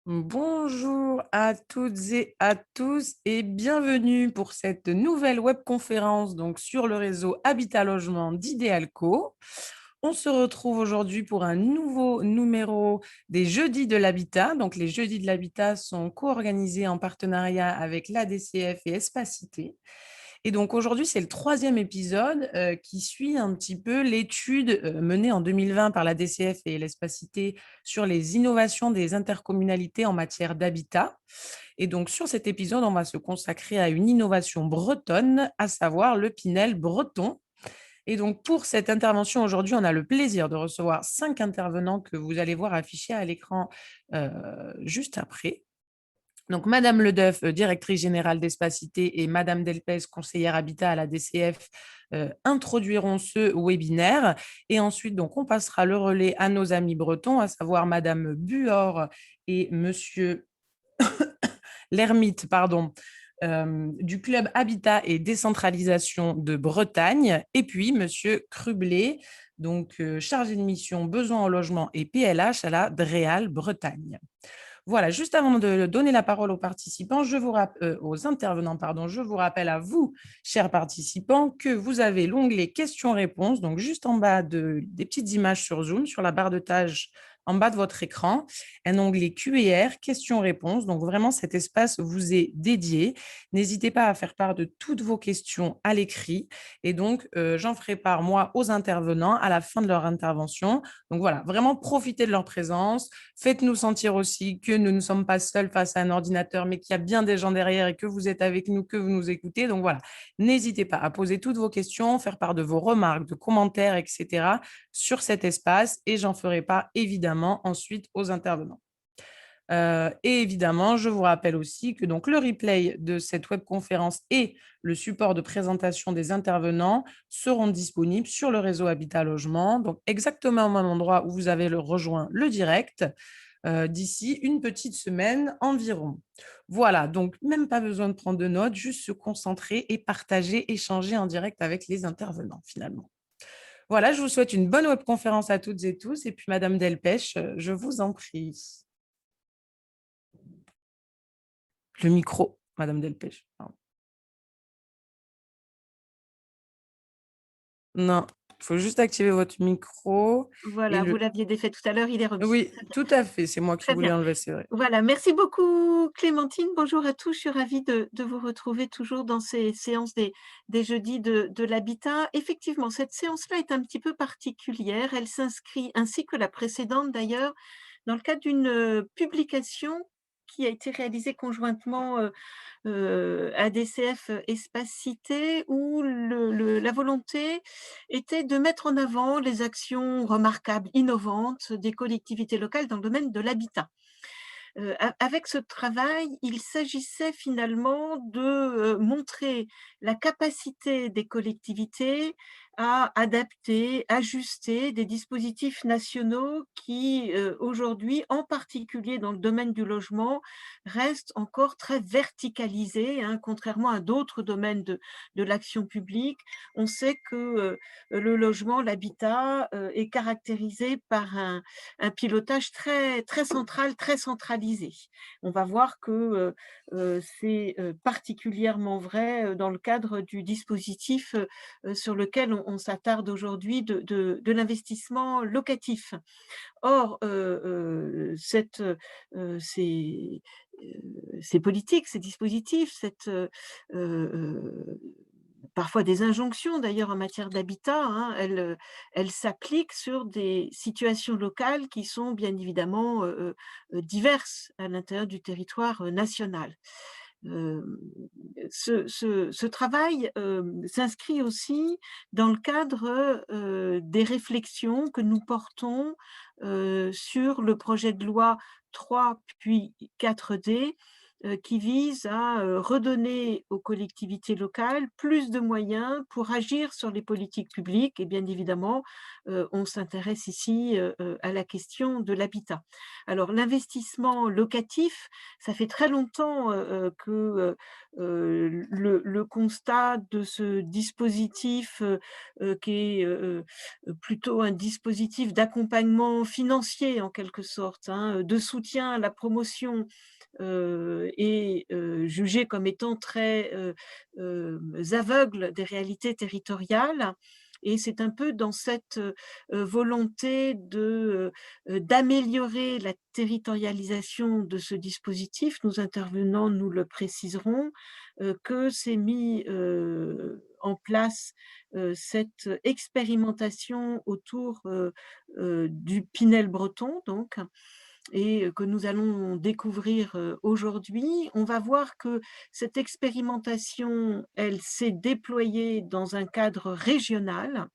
Bonjour à toutes et à tous et bienvenue pour cette nouvelle webconférence donc sur le réseau Habitat Logement d'Idéalco. On se retrouve aujourd'hui pour un nouveau numéro des Jeudis de l'Habitat. Donc les Jeudis de l'Habitat sont co-organisés en partenariat avec l'ADCF et Espacité. Et donc aujourd'hui, c'est le troisième épisode qui suit un petit peu l'étude menée en 2020 par la DCF et l'Espacité sur les innovations des intercommunalités en matière d'habitat. Et donc sur cet épisode, on va se consacrer à une innovation bretonne, à savoir le Pinel breton. Et donc pour cette intervention aujourd'hui, on a le plaisir de recevoir 5 intervenants que vous allez voir affichés à l'écran juste après. Donc, Madame Ledeuf, directrice générale d'Espacité, et Madame Delpez, conseillère habitat à la DCF, introduiront ce webinaire. Et ensuite, donc, on passera le relais à nos amis bretons, à savoir Madame Buor et Monsieur Lermite, pardon, du club Habitat et décentralisation de Bretagne, et puis Monsieur Crublet, donc chargé de mission besoins en logement et PLH à la DREAL Bretagne. Voilà, juste avant de donner la parole aux participants, aux intervenants, pardon, je vous rappelle à vous, chers participants, que vous avez l'onglet questions-réponses, donc juste en bas des petites images sur Zoom, sur la barre de tâches en bas de votre écran, un onglet Q&R, questions-réponses. Donc vraiment, cet espace vous est dédié. N'hésitez pas à faire part de toutes vos questions à l'écrit. Et donc, j'en ferai part, moi, aux intervenants à la fin de leur intervention. Donc voilà, vraiment profitez de leur présence. Faites-nous sentir aussi que nous ne sommes pas seuls face à un ordinateur, mais qu'il y a bien des gens derrière et que vous êtes avec nous, que vous nous écoutez. Donc voilà, n'hésitez pas à poser toutes vos questions, faire part de vos remarques, de commentaires, etc. sur cet espace et j'en ferai part évidemment ensuite aux intervenants. Et évidemment, je vous rappelle aussi que donc le replay de cette webconférence et le support de présentation des intervenants seront disponibles sur le réseau Habitat Logement, donc exactement au même endroit où vous avez rejoint le direct, d'ici une petite semaine environ. Voilà, donc même pas besoin de prendre de notes, juste se concentrer et partager, échanger en direct avec les intervenants finalement. Voilà, je vous souhaite une bonne webconférence à toutes et tous. Et puis, Madame Delpech, je vous en prie. Le micro, Madame Delpech. Pardon. Non, il faut juste activer votre micro. Et Voilà, vous l'aviez défait tout à l'heure, il est remis. Oui, Très bien. tout à fait, c'est moi qui Très voulais bien. enlever, c'est vrai. Voilà, merci beaucoup Clémentine. Bonjour à tous, je suis ravie de vous retrouver toujours dans ces séances des jeudis de l'habitat. Effectivement, cette séance-là est un petit peu particulière. Elle s'inscrit, ainsi que la précédente d'ailleurs, dans le cadre d'une publication qui a été réalisée conjointement ADCF Espace Cité, où la volonté était de mettre en avant les actions remarquables, innovantes des collectivités locales dans le domaine de l'habitat. Avec ce travail, il s'agissait finalement de montrer la capacité des collectivités à adapter, ajuster des dispositifs nationaux qui, aujourd'hui, en particulier dans le domaine du logement, restent encore très verticalisés, hein, contrairement à d'autres domaines de l'action publique. On sait que le logement, l'habitat est caractérisé par un pilotage très, très central, très centralisé. On va voir que c'est particulièrement vrai dans le cadre du dispositif sur lequel on s'attarde aujourd'hui de l'investissement locatif. Or, ces politiques, ces dispositifs, parfois des injonctions d'ailleurs en matière d'habitat, hein, elles s'appliquent sur des situations locales qui sont bien évidemment diverses à l'intérieur du territoire national. Hem, ce travail s'inscrit aussi dans le cadre des réflexions que nous portons sur le projet de loi 3 puis 4D qui vise à redonner aux collectivités locales plus de moyens pour agir sur les politiques publiques et bien évidemment, on s'intéresse ici, à la question de l'habitat. Alors l'investissement locatif, ça fait très longtemps, que, le constat de ce dispositif, qui est, plutôt un dispositif d'accompagnement financier en quelque sorte, hein, de soutien à la promotion, est, jugé comme étant très, aveugle des réalités territoriales et c'est un peu dans cette, volonté de, d'améliorer la territorialisation de ce dispositif, nos intervenants nous le préciseront, que s'est mis, en place, cette expérimentation autour, du Pinel breton donc et que nous allons découvrir, aujourd'hui. On va voir que cette expérimentation, elle s'est déployée dans un cadre régional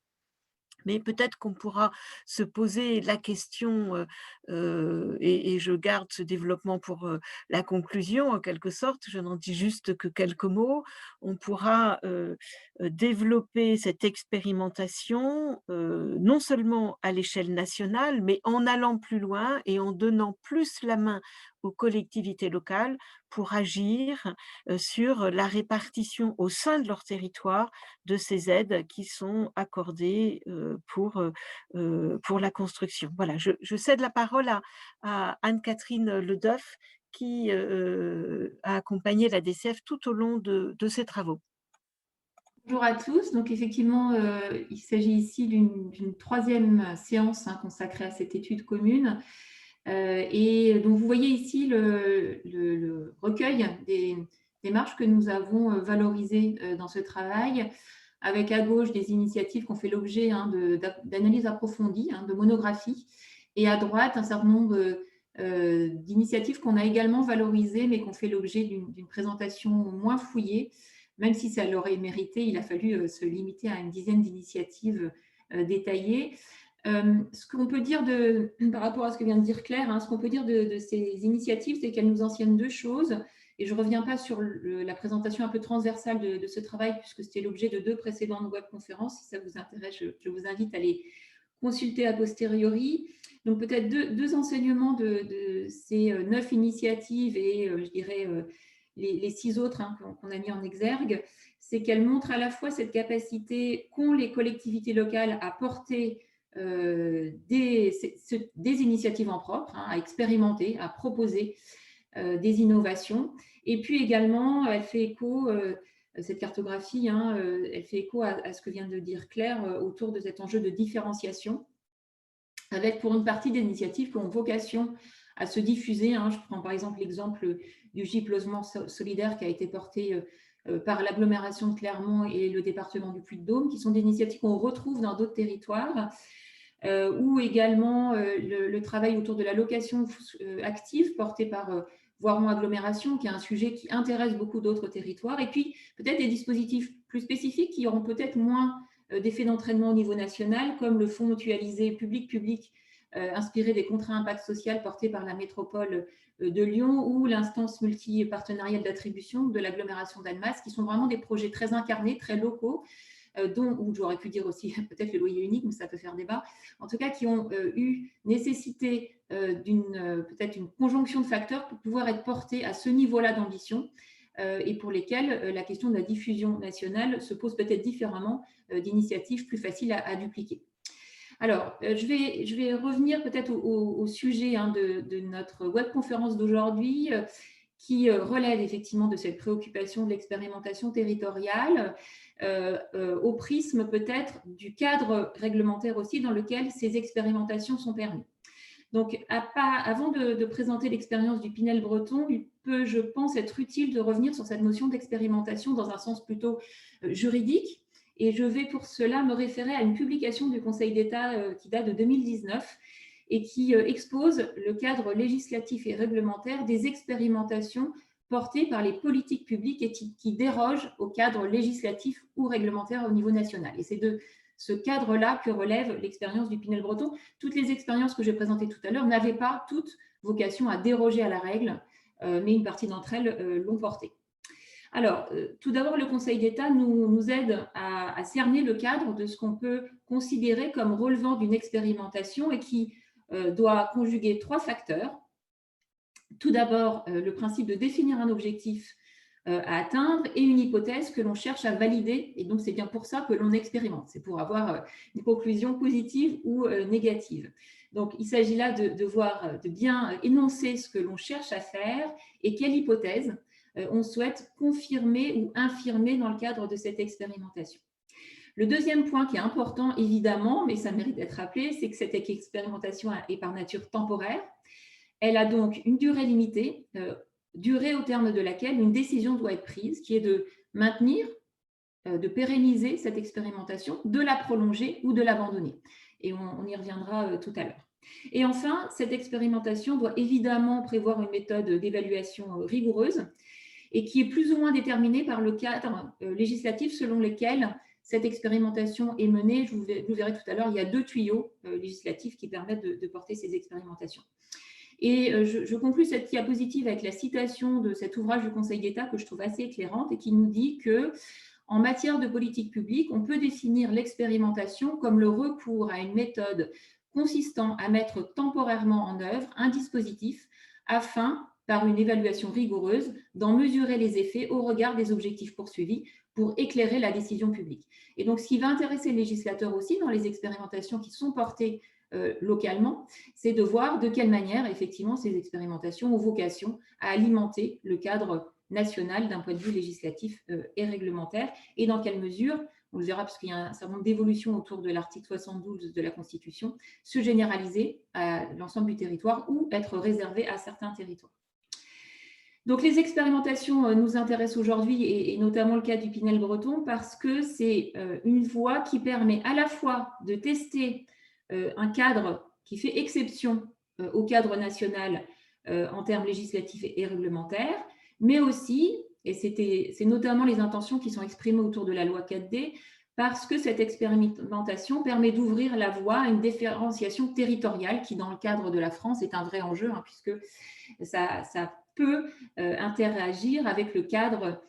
mais peut-être qu'on pourra se poser la question, et je garde ce développement pour, la conclusion en quelque sorte, je n'en dis juste que quelques mots. On pourra, développer cette expérimentation, non seulement à l'échelle nationale, mais en allant plus loin et en donnant plus la main aux collectivités locales pour agir, sur la répartition au sein de leur territoire de ces aides qui sont accordées, pour la construction. Voilà, je cède la parole à Anne-Catherine Ledoff qui, a accompagné la DCF tout au long de ses travaux. Bonjour à tous. Donc effectivement, il s'agit ici d'une troisième séance consacrée à cette étude commune. Et donc vous voyez ici le recueil des démarches que nous avons valorisées dans ce travail, avec à gauche des initiatives qui ont fait l'objet d'analyses approfondies, de monographies, et à droite un certain nombre d'initiatives qu'on a également valorisées, mais qui ont fait l'objet d'une présentation moins fouillée. Même si ça l'aurait mérité, il a fallu se limiter à une dizaine d'initiatives détaillées. Ce qu'on peut dire par rapport à ce que vient de dire Claire, ce qu'on peut dire de ces initiatives, c'est qu'elles nous enseignent deux choses. Et je ne reviens pas sur la présentation un peu transversale de ce travail, puisque c'était l'objet de deux précédentes webconférences. Si ça vous intéresse, je vous invite à les consulter a posteriori. Donc peut-être deux enseignements de ces 9 initiatives et je dirais les 6 autres qu'on a mis en exergue, c'est qu'elles montrent à la fois cette capacité qu'ont les collectivités locales à porter des initiatives en propre, à expérimenter, à proposer des innovations. Et puis également, elle fait écho, cette cartographie, elle fait écho à ce que vient de dire Claire autour de cet enjeu de différenciation, avec pour une partie des initiatives qui ont vocation à se diffuser. Je prends par exemple l'exemple du GIP Logement Solidaire qui a été porté par l'agglomération de Clermont et le département du Puy-de-Dôme, qui sont des initiatives qu'on retrouve dans d'autres territoires, ou également le travail autour de la location active porté par Voiron Agglomération, qui est un sujet qui intéresse beaucoup d'autres territoires, et puis peut-être des dispositifs plus spécifiques qui auront peut-être moins d'effets d'entraînement au niveau national, comme le fonds mutualisé public-public inspiré des contrats impact social portés par la métropole de Lyon ou l'instance multi-partenariale d'attribution de l'agglomération d'Annemasse, qui sont vraiment des projets très incarnés, très locaux, ou j'aurais pu dire aussi peut-être le loyer unique, mais ça peut faire débat, en tout cas qui ont eu nécessité peut-être une conjonction de facteurs pour pouvoir être portés à ce niveau-là d'ambition et pour lesquels la question de la diffusion nationale se pose peut-être différemment d'initiatives plus faciles à dupliquer. Alors, je vais revenir peut-être au sujet de notre webconférence d'aujourd'hui qui relève effectivement de cette préoccupation de l'expérimentation territoriale au prisme peut-être du cadre réglementaire aussi dans lequel ces expérimentations sont permises. Donc, avant de présenter l'expérience du Pinel breton, il peut, je pense, être utile de revenir sur cette notion d'expérimentation dans un sens plutôt juridique. Et je vais pour cela me référer à une publication du Conseil d'État qui date de 2019 et qui expose le cadre législatif et réglementaire des expérimentations portées par les politiques publiques et qui dérogent au cadre législatif ou réglementaire au niveau national. Et c'est de ce cadre-là que relève l'expérience du Pinel breton. Toutes les expériences que j'ai présentées tout à l'heure n'avaient pas toutes vocation à déroger à la règle mais une partie d'entre elles l'ont porté. Alors, tout d'abord, le Conseil d'État nous aide à cerner le cadre de ce qu'on peut considérer comme relevant d'une expérimentation et qui doit conjuguer 3 facteurs. Tout d'abord, le principe de définir un objectif à atteindre et une hypothèse que l'on cherche à valider. Et donc, c'est bien pour ça que l'on expérimente. C'est pour avoir une conclusion positive ou négative. Donc, il s'agit là de bien énoncer ce que l'on cherche à faire et quelle hypothèse on souhaite confirmer ou infirmer dans le cadre de cette expérimentation. Le deuxième point qui est important, évidemment, mais ça mérite d'être rappelé, c'est que cette expérimentation est par nature temporaire. Elle a donc une durée limitée, durée au terme de laquelle une décision doit être prise, qui est de maintenir, de pérenniser cette expérimentation, de la prolonger ou de l'abandonner. Et on y reviendra tout à l'heure. Et enfin, cette expérimentation doit évidemment prévoir une méthode d'évaluation rigoureuse et qui est plus ou moins déterminée par le cadre législatif selon lequel cette expérimentation est menée. Vous verrez tout à l'heure, il y a 2 tuyaux législatifs qui permettent de porter ces expérimentations. Et je conclus cette diapositive avec la citation de cet ouvrage du Conseil d'État que je trouve assez éclairante et qui nous dit que, en matière de politique publique, on peut définir l'expérimentation comme le recours à une méthode consistant à mettre temporairement en œuvre un dispositif afin, par une évaluation rigoureuse, d'en mesurer les effets au regard des objectifs poursuivis pour éclairer la décision publique. Et donc, ce qui va intéresser le législateur aussi dans les expérimentations qui sont portées localement, c'est de voir de quelle manière, effectivement, ces expérimentations ont vocation à alimenter le cadre national d'un point de vue législatif et réglementaire, et dans quelle mesure, on le verra parce qu'il y a un certain nombre d'évolutions autour de l'article 72 de la Constitution, se généraliser à l'ensemble du territoire ou être réservé à certains territoires. Donc, les expérimentations nous intéressent aujourd'hui, et notamment le cas du Pinel breton, parce que c'est une voie qui permet à la fois de tester un cadre qui fait exception au cadre national en termes législatifs et réglementaires, mais aussi, et c'est notamment les intentions qui sont exprimées autour de la loi 4D, parce que cette expérimentation permet d'ouvrir la voie à une différenciation territoriale qui, dans le cadre de la France, est un vrai enjeu, hein, puisque ça peut interagir avec le cadre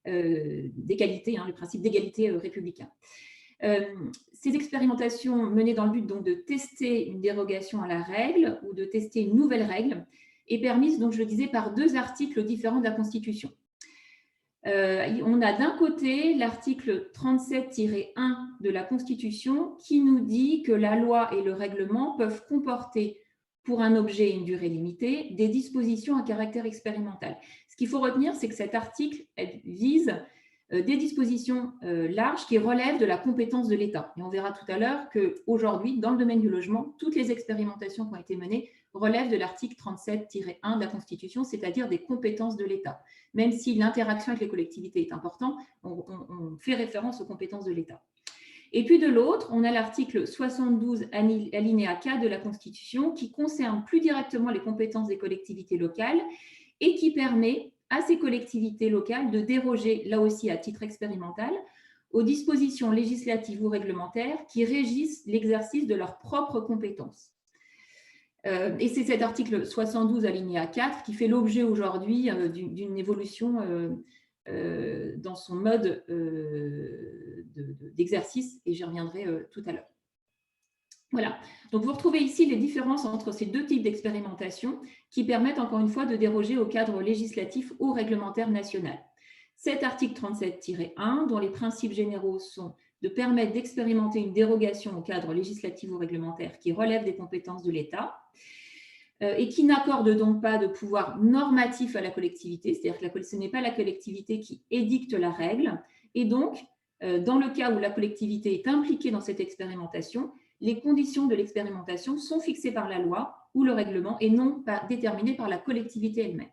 d'égalité, hein, le principe d'égalité républicain. Ces expérimentations menées dans le but donc de tester une dérogation à la règle ou de tester une nouvelle règle est permise, donc je le disais, par 2 articles différents de la Constitution. On a d'un côté l'article 37-1 de la Constitution qui nous dit que la loi et le règlement peuvent comporter pour un objet et une durée limitée des dispositions à caractère expérimental. Ce qu'il faut retenir, c'est que cet article vise des dispositions larges qui relèvent de la compétence de l'État. Et on verra tout à l'heure qu'aujourd'hui, dans le domaine du logement, toutes les expérimentations qui ont été menées relèvent de l'article 37-1 de la Constitution, c'est-à-dire des compétences de l'État. Même si l'interaction avec les collectivités est importante, on fait référence aux compétences de l'État. Et puis de l'autre, on a l'article 72 alinéa 4 de la Constitution qui concerne plus directement les compétences des collectivités locales et qui permet à ces collectivités locales de déroger, là aussi à titre expérimental, aux dispositions législatives ou réglementaires qui régissent l'exercice de leurs propres compétences. Et c'est cet article 72 alinéa 4 qui fait l'objet aujourd'hui d'une évolution dans son mode d'exercice, et j'y reviendrai tout à l'heure. Voilà, donc vous retrouvez ici les différences entre ces 2 types d'expérimentation qui permettent encore une fois de déroger au cadre législatif ou réglementaire national. Cet article 37-1, dont les principes généraux sont de permettre d'expérimenter une dérogation au cadre législatif ou réglementaire qui relève des compétences de l'État et qui n'accorde donc pas de pouvoir normatif à la collectivité, c'est-à-dire que ce n'est pas la collectivité qui édicte la règle, et donc, dans le cas où la collectivité est impliquée dans cette expérimentation, les conditions de l'expérimentation sont fixées par la loi ou le règlement et non pas déterminées par la collectivité elle-même.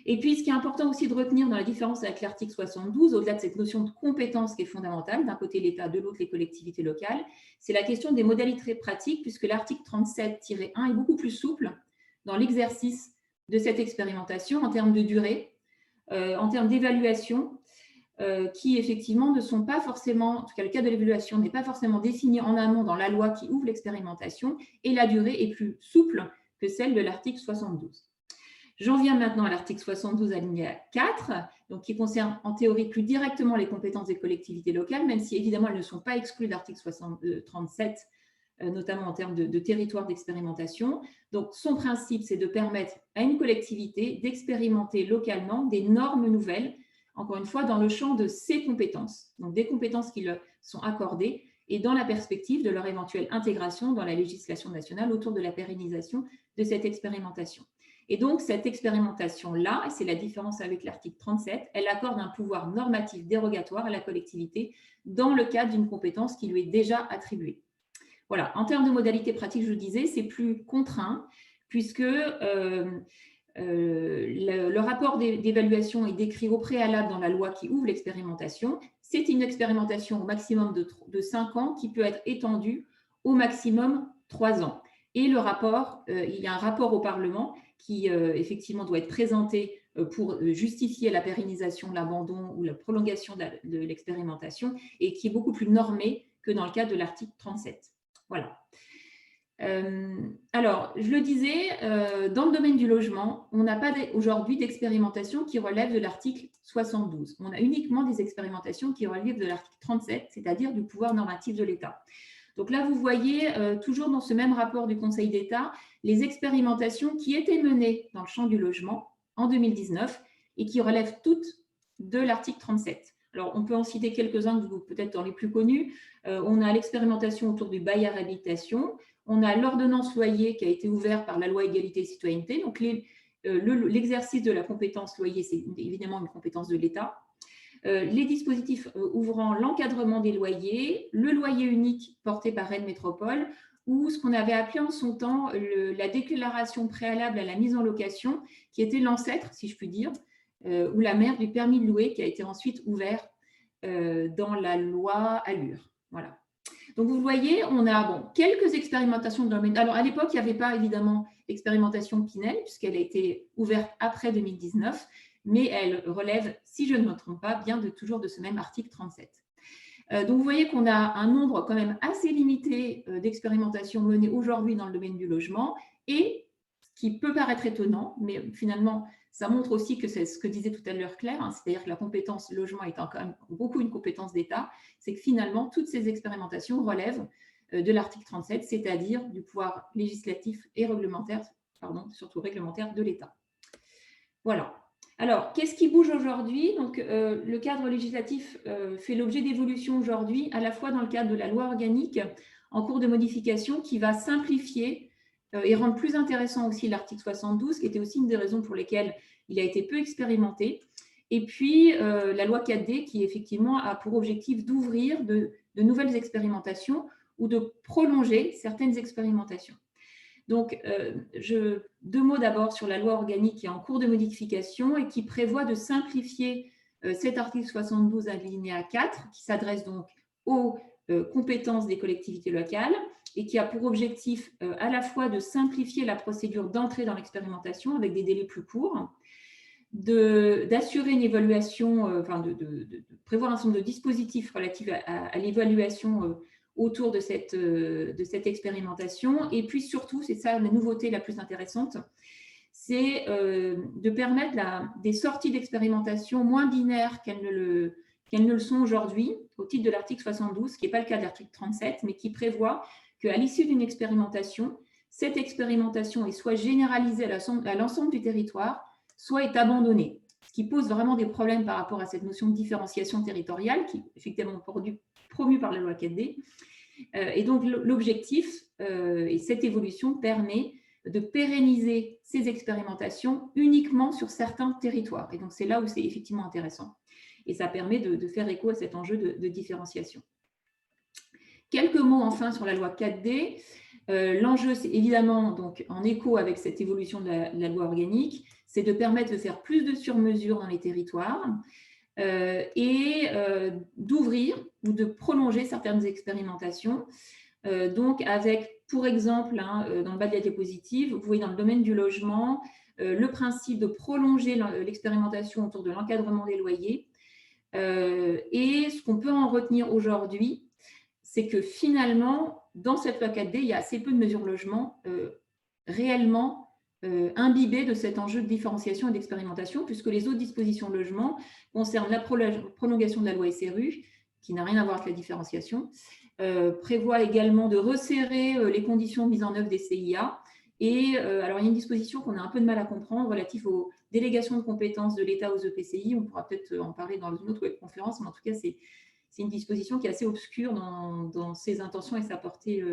Et puis, ce qui est important aussi de retenir dans la différence avec l'article 72, au-delà de cette notion de compétence qui est fondamentale, d'un côté l'État, de l'autre les collectivités locales, c'est la question des modalités pratiques, puisque l'article 37-1 est beaucoup plus souple dans l'exercice de cette expérimentation en termes de durée, en termes d'évaluation, qui effectivement ne sont pas forcément, en tout cas le cas de l'évaluation n'est pas forcément défini en amont dans la loi qui ouvre l'expérimentation, et la durée est plus souple que celle de l'article 72. J'en viens maintenant à l'article 72 alinéa 4, donc qui concerne en théorie plus directement les compétences des collectivités locales, même si évidemment elles ne sont pas exclues de l'article 37, notamment en termes de territoire d'expérimentation. Donc son principe, c'est de permettre à une collectivité d'expérimenter localement des normes nouvelles, encore une fois, dans le champ de ses compétences, donc des compétences qui leur sont accordées, et dans la perspective de leur éventuelle intégration dans la législation nationale autour de la pérennisation de cette expérimentation. Et donc, cette expérimentation-là, et c'est la différence avec l'article 37, elle accorde un pouvoir normatif dérogatoire à la collectivité dans le cadre d'une compétence qui lui est déjà attribuée. Voilà, en termes de modalités pratiques, je vous disais, c'est plus contraint, puisque le rapport d'évaluation est décrit au préalable dans la loi qui ouvre l'expérimentation. C'est une expérimentation au maximum de 5 ans qui peut être étendue au maximum 3 ans. Et le rapport, il y a un rapport au Parlement qui effectivement doit être présenté pour justifier la pérennisation, l'abandon ou la prolongation de l'expérimentation et qui est beaucoup plus normé que dans le cadre de l'article 37. Voilà. Alors, je le disais, dans le domaine du logement, on n'a pas aujourd'hui d'expérimentation qui relève de l'article 72. On a uniquement des expérimentations qui relèvent de l'article 37, c'est-à-dire du pouvoir normatif de l'État. Donc là, vous voyez, toujours dans ce même rapport du Conseil d'État, les expérimentations qui étaient menées dans le champ du logement en 2019 et qui relèvent toutes de l'article 37. Alors, on peut en citer quelques-uns, peut-être dans les plus connus. On a l'expérimentation autour du bail à réhabilitation. On a l'ordonnance loyer qui a été ouverte par la loi égalité et citoyenneté. Donc, l'exercice de la compétence loyer, c'est évidemment une compétence de l'État. Les dispositifs ouvrant l'encadrement des loyers, le loyer unique porté par Rennes Métropole, ou ce qu'on avait appelé en son temps la déclaration préalable à la mise en location, qui était l'ancêtre, si je puis dire, ou la mère du permis de louer, qui a été ensuite ouvert dans la loi Allure. Voilà. Donc, vous voyez, on a quelques expérimentations dans le domaine. Alors, à l'époque, il n'y avait pas évidemment l'expérimentation Pinel, puisqu'elle a été ouverte après 2019, mais elle relève, si je ne me trompe pas, bien toujours de ce même article 37. Donc, vous voyez qu'on a un nombre quand même assez limité d'expérimentations menées aujourd'hui dans le domaine du logement, et ce qui peut paraître étonnant, mais finalement, ça montre aussi que c'est ce que disait tout à l'heure Claire, hein, c'est-à-dire que la compétence logement étant quand même beaucoup une compétence d'État, c'est que finalement, toutes ces expérimentations relèvent de l'article 37, c'est-à-dire du pouvoir législatif et réglementaire, surtout réglementaire de l'État. Voilà. Alors, qu'est-ce qui bouge aujourd'hui? Donc, le cadre législatif fait l'objet d'évolutions aujourd'hui, à la fois dans le cadre de la loi organique en cours de modification qui va simplifier et rendre plus intéressant aussi l'article 72, qui était aussi une des raisons pour lesquelles il a été peu expérimenté. Et puis, la loi 4D qui effectivement a pour objectif d'ouvrir de nouvelles expérimentations ou de prolonger certaines expérimentations. Donc, deux mots d'abord sur la loi organique qui est en cours de modification et qui prévoit de simplifier cet article 72 alinéa 4 qui s'adresse donc aux compétences des collectivités locales et qui a pour objectif à la fois de simplifier la procédure d'entrée dans l'expérimentation avec des délais plus courts, d'assurer une évaluation, de prévoir un certain nombre de dispositifs relatifs à l'évaluation autour de cette expérimentation. Et puis surtout, c'est ça la nouveauté la plus intéressante, c'est de permettre des sorties d'expérimentation moins binaires qu'elles ne le sont aujourd'hui, au titre de l'article 72, qui n'est pas le cas de l'article 37, mais qui prévoit qu'à l'issue d'une expérimentation, cette expérimentation est soit généralisée à l'ensemble du territoire, soit est abandonnée, ce qui pose vraiment des problèmes par rapport à cette notion de différenciation territoriale qui est effectivement promue par la loi 4D. Et donc, l'objectif et cette évolution permet de pérenniser ces expérimentations uniquement sur certains territoires. Et donc, c'est là où c'est effectivement intéressant. Et ça permet de faire écho à cet enjeu de différenciation. Quelques mots enfin sur la loi 4D. L'enjeu, c'est évidemment, donc, en écho avec cette évolution de la loi organique, c'est de permettre de faire plus de sur-mesure dans les territoires et d'ouvrir ou de prolonger certaines expérimentations. Donc, avec, pour exemple, dans le bas de la diapositive, vous voyez dans le domaine du logement, le principe de prolonger l'expérimentation autour de l'encadrement des loyers. Et ce qu'on peut en retenir aujourd'hui, c'est que finalement, dans cette loi 4D, il y a assez peu de mesures logement réellement imbibé de cet enjeu de différenciation et d'expérimentation, puisque les autres dispositions de logement concernent la prolongation de la loi SRU, qui n'a rien à voir avec la différenciation, prévoit également de resserrer les conditions de mise en œuvre des CIA. Et alors, il y a une disposition qu'on a un peu de mal à comprendre relative aux délégations de compétences de l'État aux EPCI. On pourra peut-être en parler dans une autre webconférence, mais en tout cas, c'est une disposition qui est assez obscure dans ses intentions et sa portée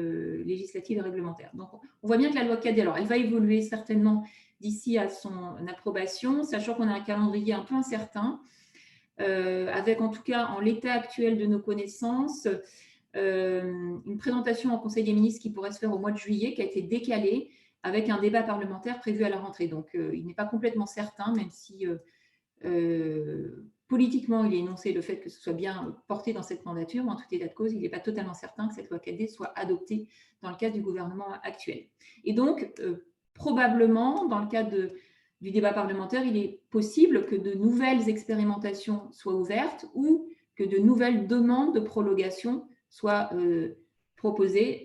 législative et réglementaire. Donc, on voit bien que la loi 4D, alors, elle va évoluer certainement d'ici à son approbation, sachant qu'on a un calendrier un peu incertain, avec en tout cas, en l'état actuel de nos connaissances, une présentation en Conseil des ministres qui pourrait se faire au mois de juillet, qui a été décalée, avec un débat parlementaire prévu à la rentrée. Donc, il n'est pas complètement certain, même si politiquement, il est énoncé le fait que ce soit bien porté dans cette mandature, mais en tout état de cause, il n'est pas totalement certain que cette loi 4D soit adoptée dans le cadre du gouvernement actuel. Et donc, probablement, dans le cadre du débat parlementaire, il est possible que de nouvelles expérimentations soient ouvertes ou que de nouvelles demandes de prolongation soient proposées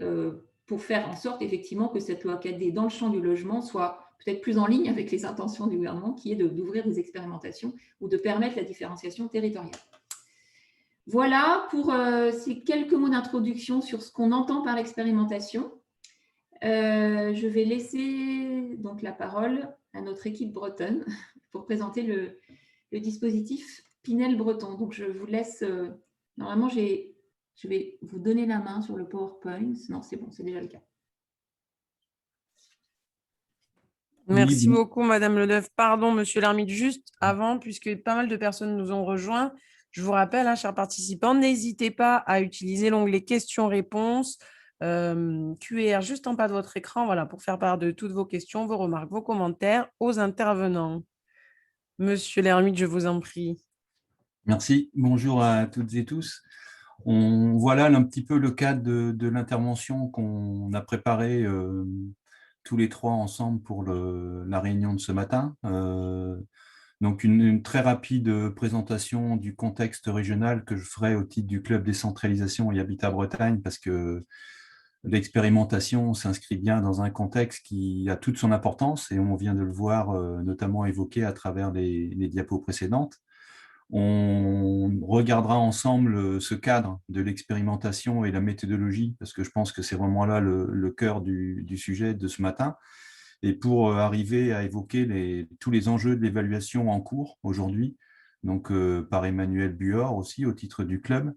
pour faire en sorte effectivement que cette loi 4D dans le champ du logement soit peut-être plus en ligne avec les intentions du gouvernement, qui est d'ouvrir des expérimentations ou de permettre la différenciation territoriale. Voilà pour ces quelques mots d'introduction sur ce qu'on entend par l'expérimentation. Je vais laisser donc la parole à notre équipe bretonne pour présenter le dispositif Pinel breton. Donc, je vous laisse. Normalement, je vais vous donner la main sur le PowerPoint. Non, c'est bon, c'est déjà le cas. Merci beaucoup, Madame Leneuf. Pardon, Monsieur Lhermitte, juste avant, puisque pas mal de personnes nous ont rejoints, je vous rappelle, chers participants, n'hésitez pas à utiliser l'onglet questions-réponses, QR juste en bas de votre écran, voilà, pour faire part de toutes vos questions, vos remarques, vos commentaires aux intervenants. Monsieur Lhermitte, je vous en prie. Merci. Bonjour à toutes et tous. On voit là un petit peu le cadre de l'intervention qu'on a préparé tous les trois ensemble pour la réunion de ce matin. Donc une très rapide présentation du contexte régional que je ferai au titre du Club Décentralisation et Habitat Bretagne, parce que l'expérimentation s'inscrit bien dans un contexte qui a toute son importance et on vient de le voir notamment évoqué à travers les diapos précédentes. On regardera ensemble ce cadre de l'expérimentation et la méthodologie, parce que je pense que c'est vraiment là le cœur du sujet de ce matin. Et pour arriver à évoquer tous les enjeux de l'évaluation en cours aujourd'hui, donc par Emmanuel Buor aussi au titre du club.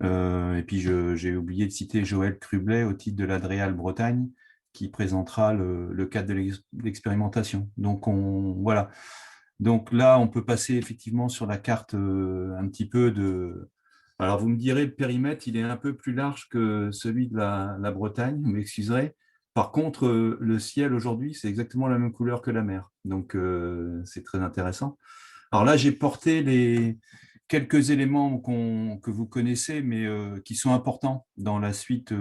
Et puis j'ai oublié de citer Joël Crublet au titre de l'Adréal Bretagne, qui présentera le cadre de l'expérimentation. Donc voilà. Donc là, on peut passer effectivement sur la carte un petit peu de... Alors, vous me direz, le périmètre, il est un peu plus large que celui de la Bretagne, vous m'excuserez. Par contre, le ciel aujourd'hui, c'est exactement la même couleur que la mer. Donc, c'est très intéressant. Alors là, j'ai porté quelques éléments que vous connaissez, mais qui sont importants dans la suite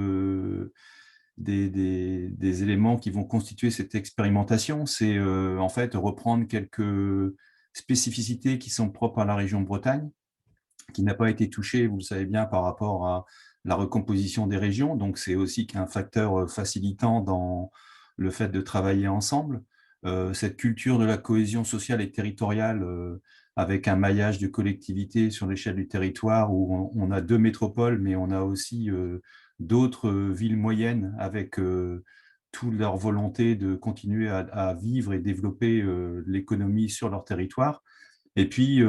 des éléments qui vont constituer cette expérimentation. C'est en fait reprendre quelques spécificités qui sont propres à la région Bretagne, qui n'a pas été touchée, vous le savez bien, par rapport à la recomposition des régions. Donc, c'est aussi un facteur facilitant dans le fait de travailler ensemble. Cette culture de la cohésion sociale et territoriale avec un maillage de collectivités sur l'échelle du territoire où on a deux métropoles, mais on a aussi d'autres villes moyennes avec toute leur volonté de continuer à vivre et développer l'économie sur leur territoire. Et puis,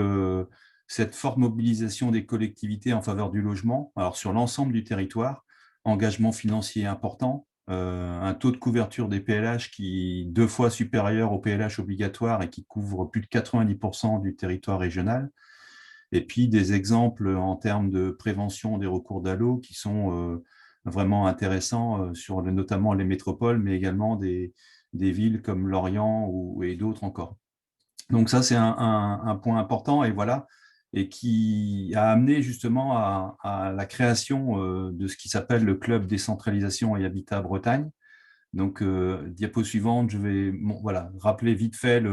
cette forte mobilisation des collectivités en faveur du logement, alors sur l'ensemble du territoire, engagement financier important, un taux de couverture des PLH qui est 2 fois supérieur au PLH obligatoire et qui couvre plus de 90% du territoire régional. Et puis des exemples en termes de prévention des recours d'ALO qui sont vraiment intéressants sur notamment les métropoles, mais également des villes comme Lorient et d'autres encore. Donc ça, c'est un point important et voilà, et qui a amené justement à la création de ce qui s'appelle le Club Décentralisation et Habitat Bretagne. Donc, diapo suivante, je vais voilà, rappeler vite fait,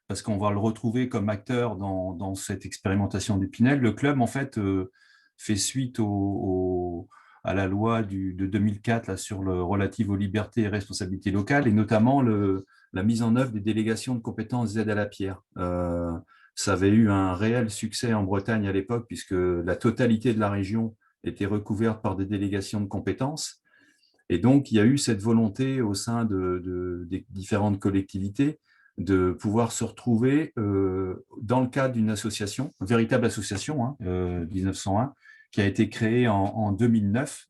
parce qu'on va le retrouver comme acteur dans cette expérimentation du Pinel. Le club, en fait, fait suite au à la loi de 2004 là, sur le relative aux libertés et responsabilités locales, et notamment la mise en œuvre des délégations de compétences aide à la pierre. Ça avait eu un réel succès en Bretagne à l'époque, puisque la totalité de la région était recouverte par des délégations de compétences. Et donc, il y a eu cette volonté au sein des différentes collectivités de pouvoir se retrouver dans le cadre d'une association, une véritable association, 1901, qui a été créée en 2009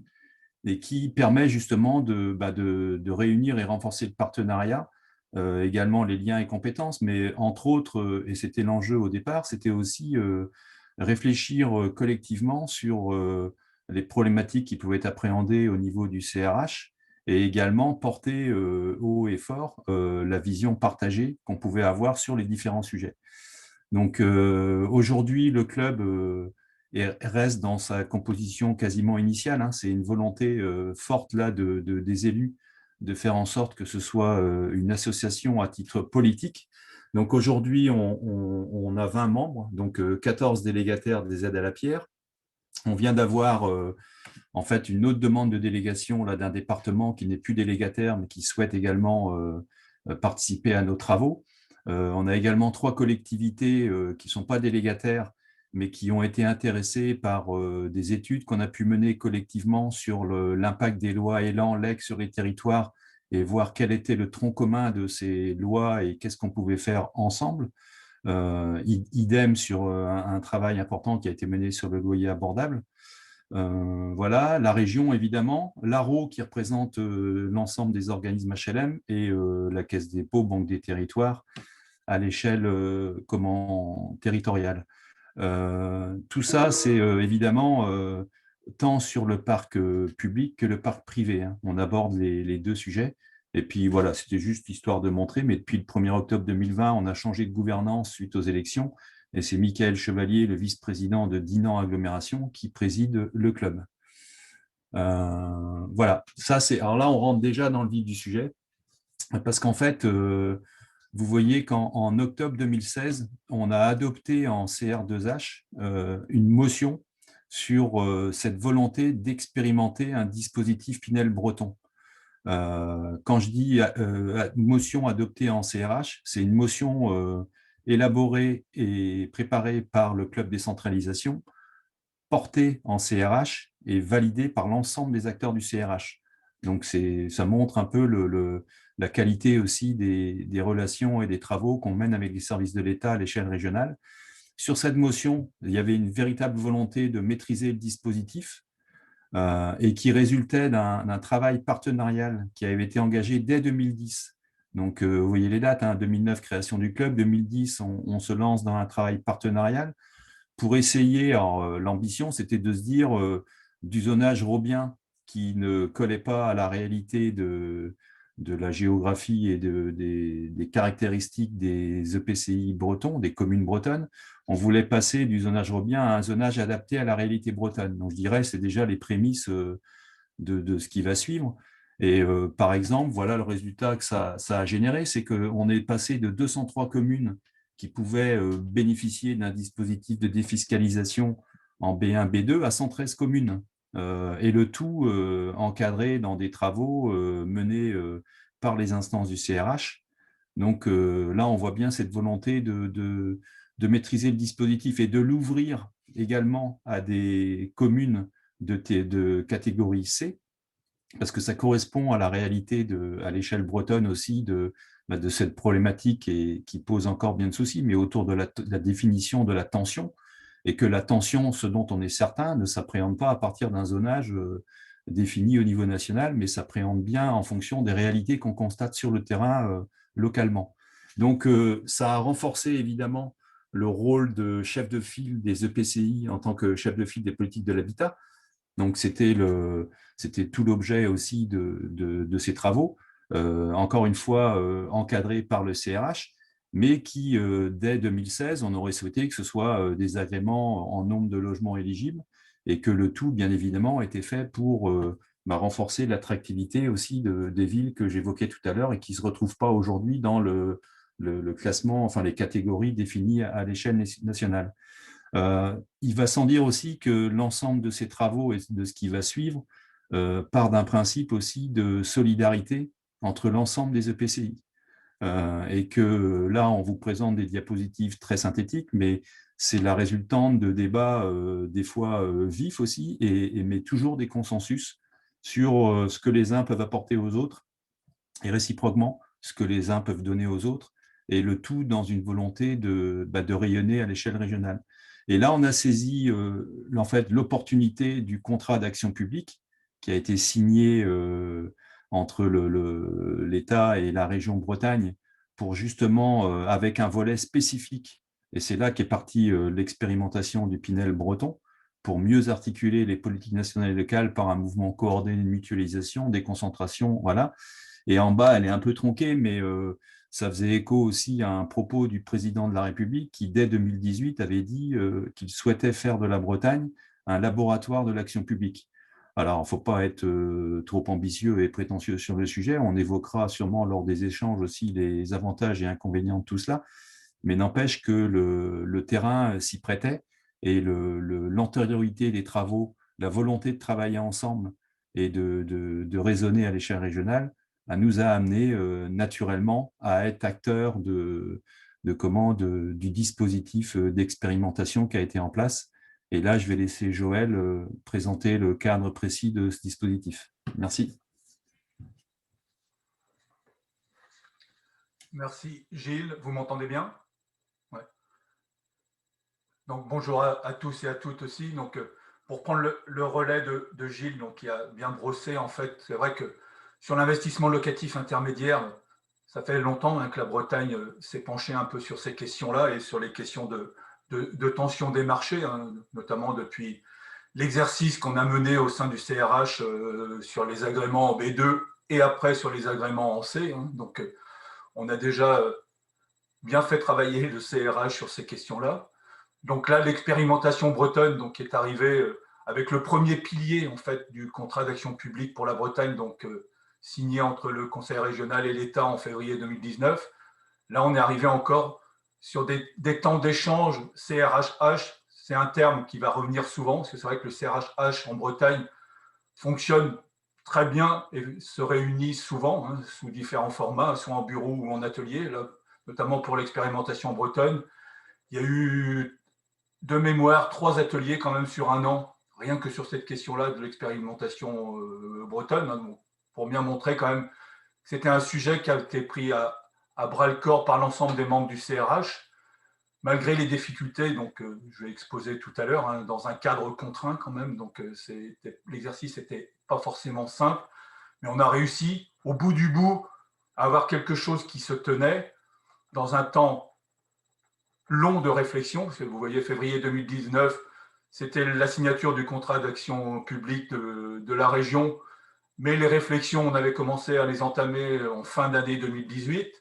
et qui permet justement de réunir et renforcer le partenariat, également les liens et compétences, mais entre autres, et c'était l'enjeu au départ, c'était aussi réfléchir collectivement sur les problématiques qui pouvaient être appréhendées au niveau du CRH et également porter haut et fort la vision partagée qu'on pouvait avoir sur les différents sujets. Donc aujourd'hui, le club reste dans sa composition quasiment initiale. C'est une volonté forte là, des élus de faire en sorte que ce soit une association à titre politique. Donc aujourd'hui, on a 20 membres, donc 14 délégataires des aides à la pierre. On vient d'avoir en fait une autre demande de délégation là, d'un département qui n'est plus délégataire, mais qui souhaite également participer à nos travaux. On a également 3 collectivités qui ne sont pas délégataires, mais qui ont été intéressées par des études qu'on a pu mener collectivement sur l'impact des lois Élan, LEC sur les territoires et voir quel était le tronc commun de ces lois et qu'est-ce qu'on pouvait faire ensemble. Idem sur un travail important qui a été mené sur le loyer abordable. Voilà, la région évidemment, l'ARO qui représente l'ensemble des organismes HLM et la Caisse des dépôts, Banque des territoires à l'échelle territoriale. Tout ça, c'est évidemment tant sur le parc public que le parc privé. On aborde les deux sujets. Et puis voilà, c'était juste histoire de montrer, mais depuis le 1er octobre 2020, on a changé de gouvernance suite aux élections. Et c'est Michael Chevalier, le vice-président de Dinan Agglomération, qui préside le club. Voilà, ça c'est. Alors là, on rentre déjà dans le vif du sujet, parce qu'en fait, vous voyez qu'en octobre 2016, on a adopté en CR2H une motion sur cette volonté d'expérimenter un dispositif Pinel breton. Quand je dis motion adoptée en CRH, c'est une motion élaborée et préparée par le club décentralisation, portée en CRH et validée par l'ensemble des acteurs du CRH. Donc ça montre un peu la qualité aussi des relations et des travaux qu'on mène avec les services de l'État à l'échelle régionale. Sur cette motion, il y avait une véritable volonté de maîtriser le dispositif et qui résultait d'un travail partenarial qui avait été engagé dès 2010. Donc, vous voyez les dates, 2009, création du club, 2010, on se lance dans un travail partenarial pour essayer, l'ambition, c'était de se dire du zonage robien qui ne collait pas à la réalité de la géographie et des caractéristiques des EPCI bretons, des communes bretonnes. On voulait passer du zonage robien à un zonage adapté à la réalité bretonne. Donc, je dirais, c'est déjà les prémices de ce qui va suivre. Et par exemple, voilà le résultat que ça a généré, c'est qu'on est passé de 203 communes qui pouvaient bénéficier d'un dispositif de défiscalisation en B1, B2 à 113 communes. Et le tout encadré dans des travaux menés par les instances du CRH. Donc là, on voit bien cette volonté de maîtriser le dispositif et de l'ouvrir également à des communes de catégorie C, parce que ça correspond à la réalité à l'échelle bretonne aussi de cette problématique et qui pose encore bien de soucis, mais autour de la définition de la tension, et que la tension, ce dont on est certain, ne s'appréhende pas à partir d'un zonage défini au niveau national, mais s'appréhende bien en fonction des réalités qu'on constate sur le terrain localement. Donc, ça a renforcé évidemment le rôle de chef de file des EPCI en tant que chef de file des politiques de l'habitat. Donc, c'était tout l'objet aussi de ces travaux, encore une fois encadrés par le CRH, mais qui, dès 2016, on aurait souhaité que ce soit des agréments en nombre de logements éligibles et que le tout, bien évidemment, était fait pour renforcer l'attractivité aussi des villes que j'évoquais tout à l'heure et qui ne se retrouvent pas aujourd'hui dans le classement, enfin les catégories définies à l'échelle nationale. Il va sans dire aussi que l'ensemble de ces travaux et de ce qui va suivre part d'un principe aussi de solidarité entre l'ensemble des EPCI. Et que là, on vous présente des diapositives très synthétiques, mais c'est la résultante de débats des fois vifs aussi, mais toujours des consensus sur ce que les uns peuvent apporter aux autres et réciproquement ce que les uns peuvent donner aux autres, et le tout dans une volonté de rayonner à l'échelle régionale. Et là, on a saisi en fait l'opportunité du contrat d'action publique qui a été signé entre l'État et la région Bretagne pour justement, avec un volet spécifique, et c'est là qu'est partie l'expérimentation du Pinel breton, pour mieux articuler les politiques nationales et locales par un mouvement coordonné de mutualisation, déconcentration, voilà. Et en bas, elle est un peu tronquée, mais ça faisait écho aussi à un propos du président de la République qui, dès 2018, avait dit qu'il souhaitait faire de la Bretagne un laboratoire de l'action publique. Alors, il ne faut pas être trop ambitieux et prétentieux sur le sujet. On évoquera sûrement lors des échanges aussi les avantages et inconvénients de tout cela, mais n'empêche que le terrain s'y prêtait et l'antériorité des travaux, la volonté de travailler ensemble et de raisonner à l'échelle régionale, nous a amené naturellement à être acteurs du dispositif d'expérimentation qui a été en place. Et là, je vais laisser Joël présenter le cadre précis de ce dispositif. Merci. Merci Gilles, vous m'entendez bien? Ouais. Donc bonjour à tous et à toutes aussi. Donc, pour prendre le relais de Gilles, donc, qui a bien brossé, en fait, c'est vrai que sur l'investissement locatif intermédiaire, ça fait longtemps que la Bretagne s'est penchée un peu sur ces questions-là et sur les questions de tension des marchés, notamment depuis l'exercice qu'on a mené au sein du CRH sur les agréments en B2 et après sur les agréments en C. Donc, on a déjà bien fait travailler le CRH sur ces questions-là. Donc là, l'expérimentation bretonne donc, est arrivée avec le premier pilier en fait, du contrat d'action publique pour la Bretagne, donc signé entre le Conseil régional et l'État en février 2019. Là, on est arrivé encore sur des temps d'échange CRHH. C'est un terme qui va revenir souvent, parce que c'est vrai que le CRHH en Bretagne fonctionne très bien et se réunit souvent sous différents formats, soit en bureau ou en atelier, là, notamment pour l'expérimentation bretonne. Il y a eu de mémoire 3 ateliers quand même sur un an, rien que sur cette question-là de l'expérimentation bretonne, pour bien montrer quand même que c'était un sujet qui a été pris à bras-le-corps par l'ensemble des membres du CRH, malgré les difficultés, donc je vais exposer tout à l'heure, dans un cadre contraint quand même, donc l'exercice n'était pas forcément simple, mais on a réussi, au bout du bout, à avoir quelque chose qui se tenait dans un temps long de réflexion, parce que vous voyez, février 2019, c'était la signature du contrat d'action publique de la région, mais les réflexions, on avait commencé à les entamer en fin d'année 2018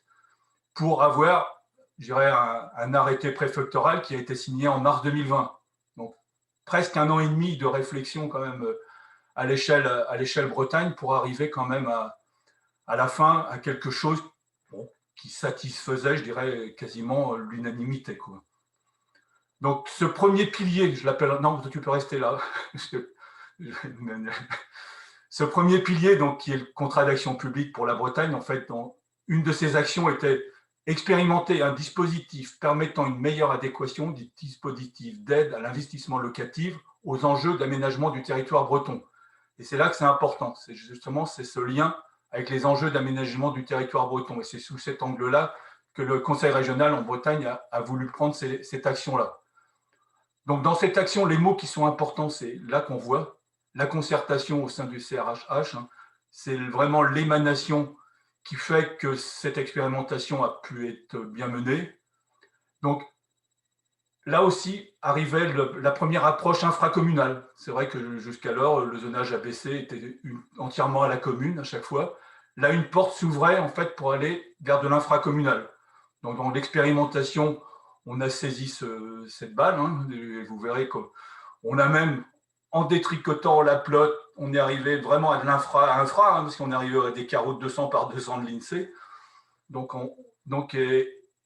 pour avoir, je dirais, un arrêté préfectoral qui a été signé en mars 2020. Donc, presque un an et demi de réflexion quand même à l'échelle Bretagne pour arriver quand même à la fin à quelque chose qui satisfaisait, je dirais, quasiment l'unanimité, quoi. Donc, ce premier pilier, je l'appelle… Non, tu peux rester là. Ce premier pilier, donc, qui est le contrat d'action publique pour la Bretagne, en fait, une de ses actions était expérimenter un dispositif permettant une meilleure adéquation du dispositif d'aide à l'investissement locatif aux enjeux d'aménagement du territoire breton. Et c'est là que c'est important. C'est justement ce lien avec les enjeux d'aménagement du territoire breton. Et c'est sous cet angle-là que le Conseil régional en Bretagne a voulu prendre cette action-là. Donc, dans cette action, les mots qui sont importants, c'est là qu'on voit la concertation au sein du CRHH. C'est vraiment l'émanation qui fait que cette expérimentation a pu être bien menée. Donc, là aussi, arrivait la première approche infracommunale. C'est vrai que jusqu'alors, le zonage ABC était entièrement à la commune à chaque fois. Là, une porte s'ouvrait en fait pour aller vers de l'infracommunal. Donc, dans l'expérimentation, on a saisi cette balle. Et vous verrez qu'on a même, en détricotant la plotte, on est arrivé vraiment à de l'infra, parce qu'on est arrivé à des carreaux de 200 par 200 de l'INSEE.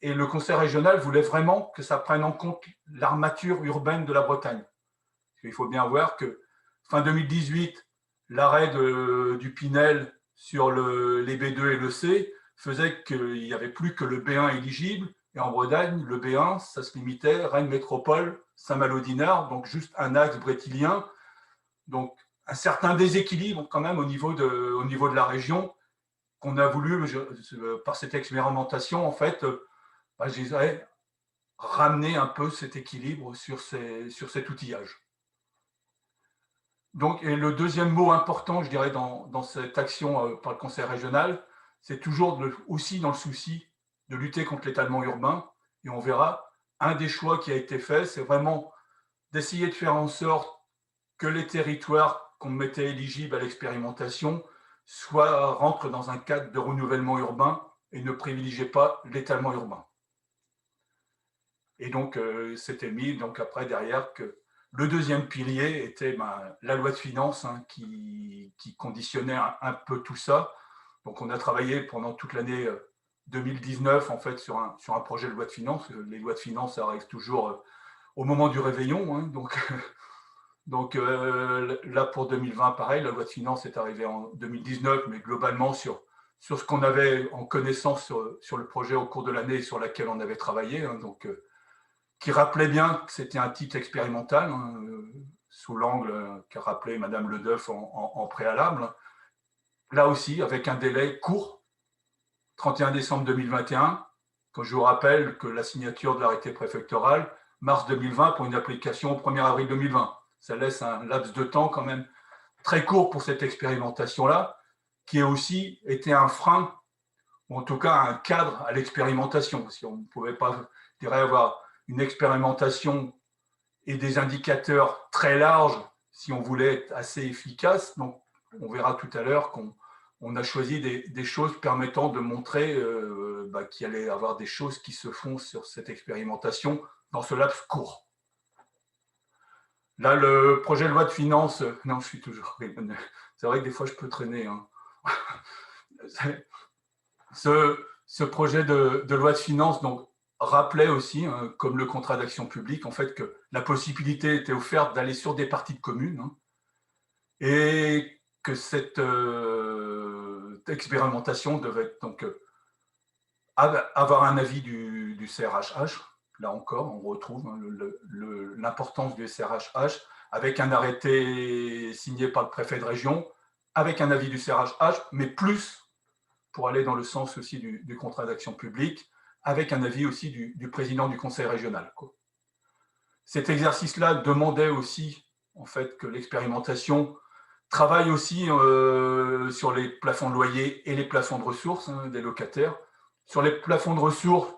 Et le Conseil régional voulait vraiment que ça prenne en compte l'armature urbaine de la Bretagne. Il faut bien voir que fin 2018, l'arrêt du Pinel sur les B2 et le C faisait qu'il n'y avait plus que le B1 éligible. Et en Bretagne, le B1, ça se limitait Rennes Métropole, Saint-Malo-Dinard, donc juste un axe brétilien. Donc, un certain déséquilibre quand même au niveau de la région qu'on a voulu, par cette expérimentation, en fait, je dirais, ramener un peu cet équilibre sur cet outillage. Donc, et le deuxième mot important, je dirais, dans cette action par le Conseil régional, c'est toujours aussi dans le souci de lutter contre l'étalement urbain. Et on verra, un des choix qui a été fait, c'est vraiment d'essayer de faire en sorte que les territoires qu'on mettait éligibles à l'expérimentation rentrent dans un cadre de renouvellement urbain et ne privilégient pas l'étalement urbain. Et donc, c'était mis donc après derrière que le deuxième pilier était la loi de finances qui conditionnait un peu tout ça. Donc, on a travaillé pendant toute l'année 2019 en fait sur un projet de loi de finances. Les lois de finances arrivent toujours au moment du réveillon. Donc là, pour 2020, pareil, la loi de finances est arrivée en 2019, mais globalement sur ce qu'on avait en connaissance sur le projet au cours de l'année sur laquelle on avait travaillé. Donc, qui rappelait bien que c'était un titre expérimental, sous l'angle qu'a rappelé Madame Ledeuf en préalable. Là aussi, avec un délai court, 31 décembre 2021, quand je vous rappelle que la signature de l'arrêté préfectoral, mars 2020, pour une application au 1er avril 2020. Ça laisse un laps de temps quand même très court pour cette expérimentation-là, qui a aussi été un frein, ou en tout cas un cadre à l'expérimentation. Si on ne pouvait pas, je dirais, avoir une expérimentation et des indicateurs très larges si on voulait être assez efficace. Donc, on verra tout à l'heure qu'on a choisi des choses permettant de montrer qu'il allait y avoir des choses qui se font sur cette expérimentation dans ce laps court. Là, le projet de loi de finances, non, je suis toujours... C'est vrai que des fois, je peux traîner. Ce projet de loi de finances, donc, rappelait aussi, comme le contrat d'action publique, en fait, que la possibilité était offerte d'aller sur des parties de communes et que cette expérimentation devait donc avoir un avis du CRHH. Là encore, on retrouve l'importance du CRHH avec un arrêté signé par le préfet de région, avec un avis du CRHH, mais plus pour aller dans le sens aussi du contrat d'action publique, avec un avis aussi du président du conseil régional. Cet exercice-là demandait aussi en fait, que l'expérimentation travaille aussi sur les plafonds de loyer et les plafonds de ressources des locataires. Sur les plafonds de ressources,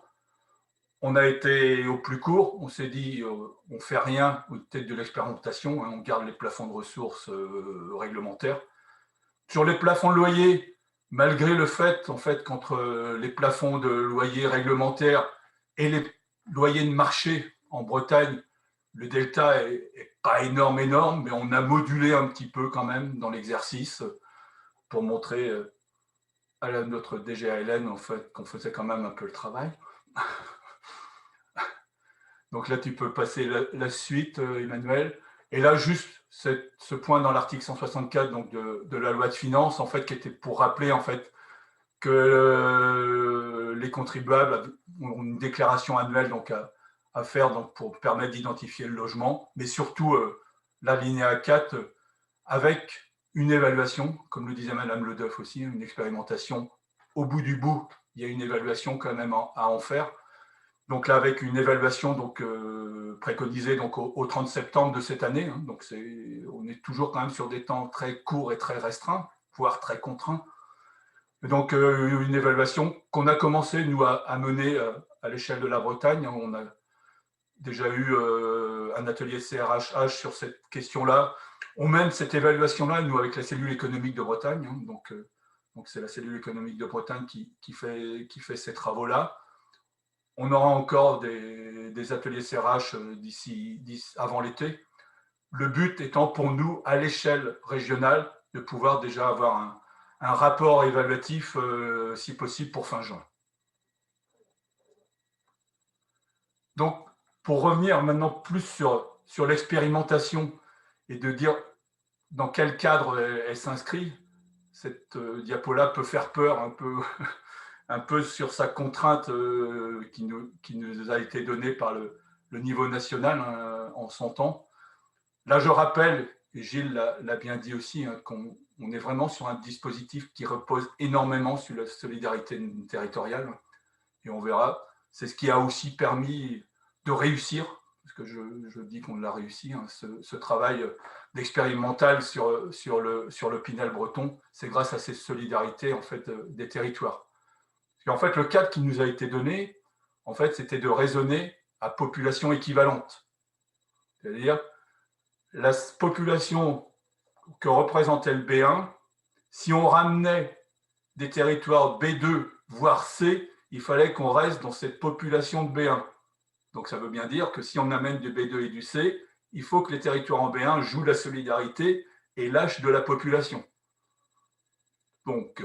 on a été au plus court. On s'est dit, on ne fait rien au tête de l'expérimentation, on garde les plafonds de ressources réglementaires. Sur les plafonds de loyer, malgré le fait, en fait, qu'entre les plafonds de loyer réglementaires et les loyers de marché en Bretagne, le delta est pas énorme, mais on a modulé un petit peu quand même dans l'exercice pour montrer à notre DGALN en fait, qu'on faisait quand même un peu le travail. Donc là, tu peux passer la suite, Emmanuel. Et là, juste ce point dans l'article 164 donc de la loi de finances, en fait, qui était pour rappeler en fait, que les contribuables ont une déclaration annuelle donc, à faire donc, pour permettre d'identifier le logement, mais surtout l'alinéa 4 avec une évaluation, comme le disait Madame Ledeuf aussi, une expérimentation. Au bout du bout, il y a une évaluation quand même à en faire. Donc là, avec une évaluation donc, préconisée donc, au 30 septembre de cette année. Donc on est toujours quand même sur des temps très courts et très restreints, voire très contraints. Et donc une évaluation qu'on a commencé, nous, à mener à l'échelle de la Bretagne. On a déjà eu un atelier CRHH sur cette question-là. On mène cette évaluation-là, nous, avec la cellule économique de Bretagne. Donc c'est la cellule économique de Bretagne qui fait ces travaux-là. On aura encore des ateliers CRH avant l'été. Le but étant pour nous, à l'échelle régionale, de pouvoir déjà avoir un rapport évaluatif, si possible, pour fin juin. Donc, pour revenir maintenant plus sur l'expérimentation et de dire dans quel cadre elle s'inscrit. Cette diapo-là peut faire peur un peu sur sa contrainte qui nous a été donnée par le niveau national en son temps. Là, je rappelle, et Gilles l'a bien dit aussi, qu'on est vraiment sur un dispositif qui repose énormément sur la solidarité territoriale. Et on verra, c'est ce qui a aussi permis de réussir, parce que je dis qu'on l'a réussi, ce travail d'expérimental sur le Pinel breton, c'est grâce à ces solidarités en fait, des territoires. Et en fait, le cadre qui nous a été donné, en fait, c'était de raisonner à population équivalente. C'est-à-dire, la population que représentait le B1, si on ramenait des territoires B2, voire C, il fallait qu'on reste dans cette population de B1. Donc ça veut bien dire que si on amène du B2 et du C, il faut que les territoires en B1 jouent la solidarité et lâchent de la population. Donc,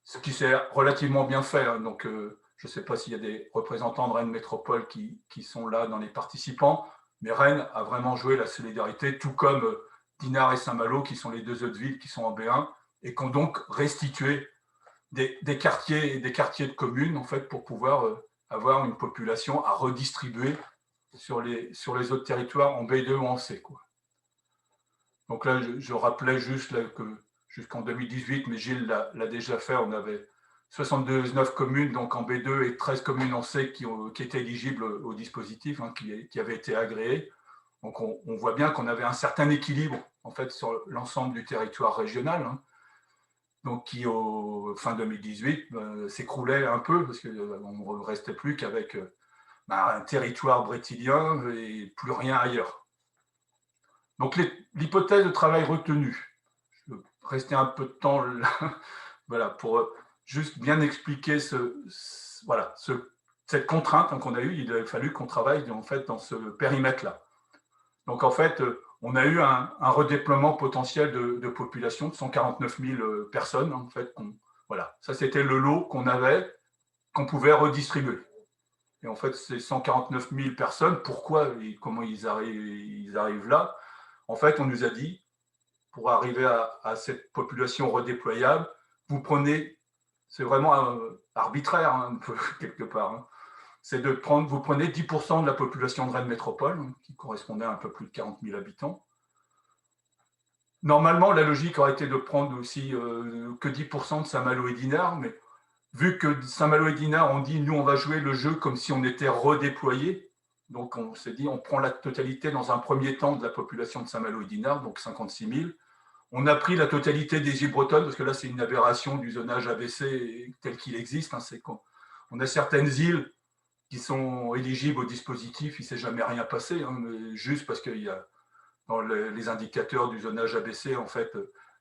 ce qui s'est relativement bien fait. Donc, je ne sais pas s'il y a des représentants de Rennes Métropole qui sont là dans les participants, mais Rennes a vraiment joué la solidarité, tout comme Dinard et Saint-Malo, qui sont les deux autres villes qui sont en B1, et qui ont donc restitué des quartiers de communes, en fait, pour pouvoir avoir une population à redistribuer sur les autres territoires en B2 ou en C, quoi. Donc là, je rappelais juste là, que jusqu'en 2018, mais Gilles l'a déjà fait, on avait 79 communes donc en B2 et 13 communes en C qui étaient éligibles au dispositif, qui avait été agréé. Donc on voit bien qu'on avait un certain équilibre en fait sur l'ensemble du territoire régional, donc qui au fin 2018 s'écroulait un peu parce qu'on ne restait plus qu'avec un territoire brétilien et plus rien ailleurs. Donc l'hypothèse de travail retenue, je vais rester un peu de temps là, voilà, pour juste bien expliquer cette contrainte qu'on a eue. Il a fallu qu'on travaille en fait dans ce périmètre-là. Donc en fait, on a eu un redéploiement potentiel de population de 149 000 personnes. En fait, voilà, ça c'était le lot qu'on avait, qu'on pouvait redistribuer. Et en fait, ces 149 000 personnes, pourquoi et comment ils arrivent là? En fait, on nous a dit, pour arriver à cette population redéployable, vous prenez, c'est vraiment arbitraire un peu quelque part, c'est vous prenez 10% de la population de Rennes Métropole, qui correspondait à un peu plus de 40 000 habitants. Normalement, la logique aurait été de prendre aussi que 10% de Saint-Malo et Dinard, mais vu que Saint-Malo et Dinard ont dit, nous, on va jouer le jeu comme si on était redéployés, donc on s'est dit, on prend la totalité dans un premier temps de la population de Saint-Malo et Dinard, donc 56 000. On a pris la totalité des îles bretonnes, parce que là, c'est une aberration du zonage ABC tel qu'il existe. On a certaines îles qui sont éligibles au dispositif, il ne s'est jamais rien passé, mais juste parce qu'il y a dans les indicateurs du zonage ABC, en fait,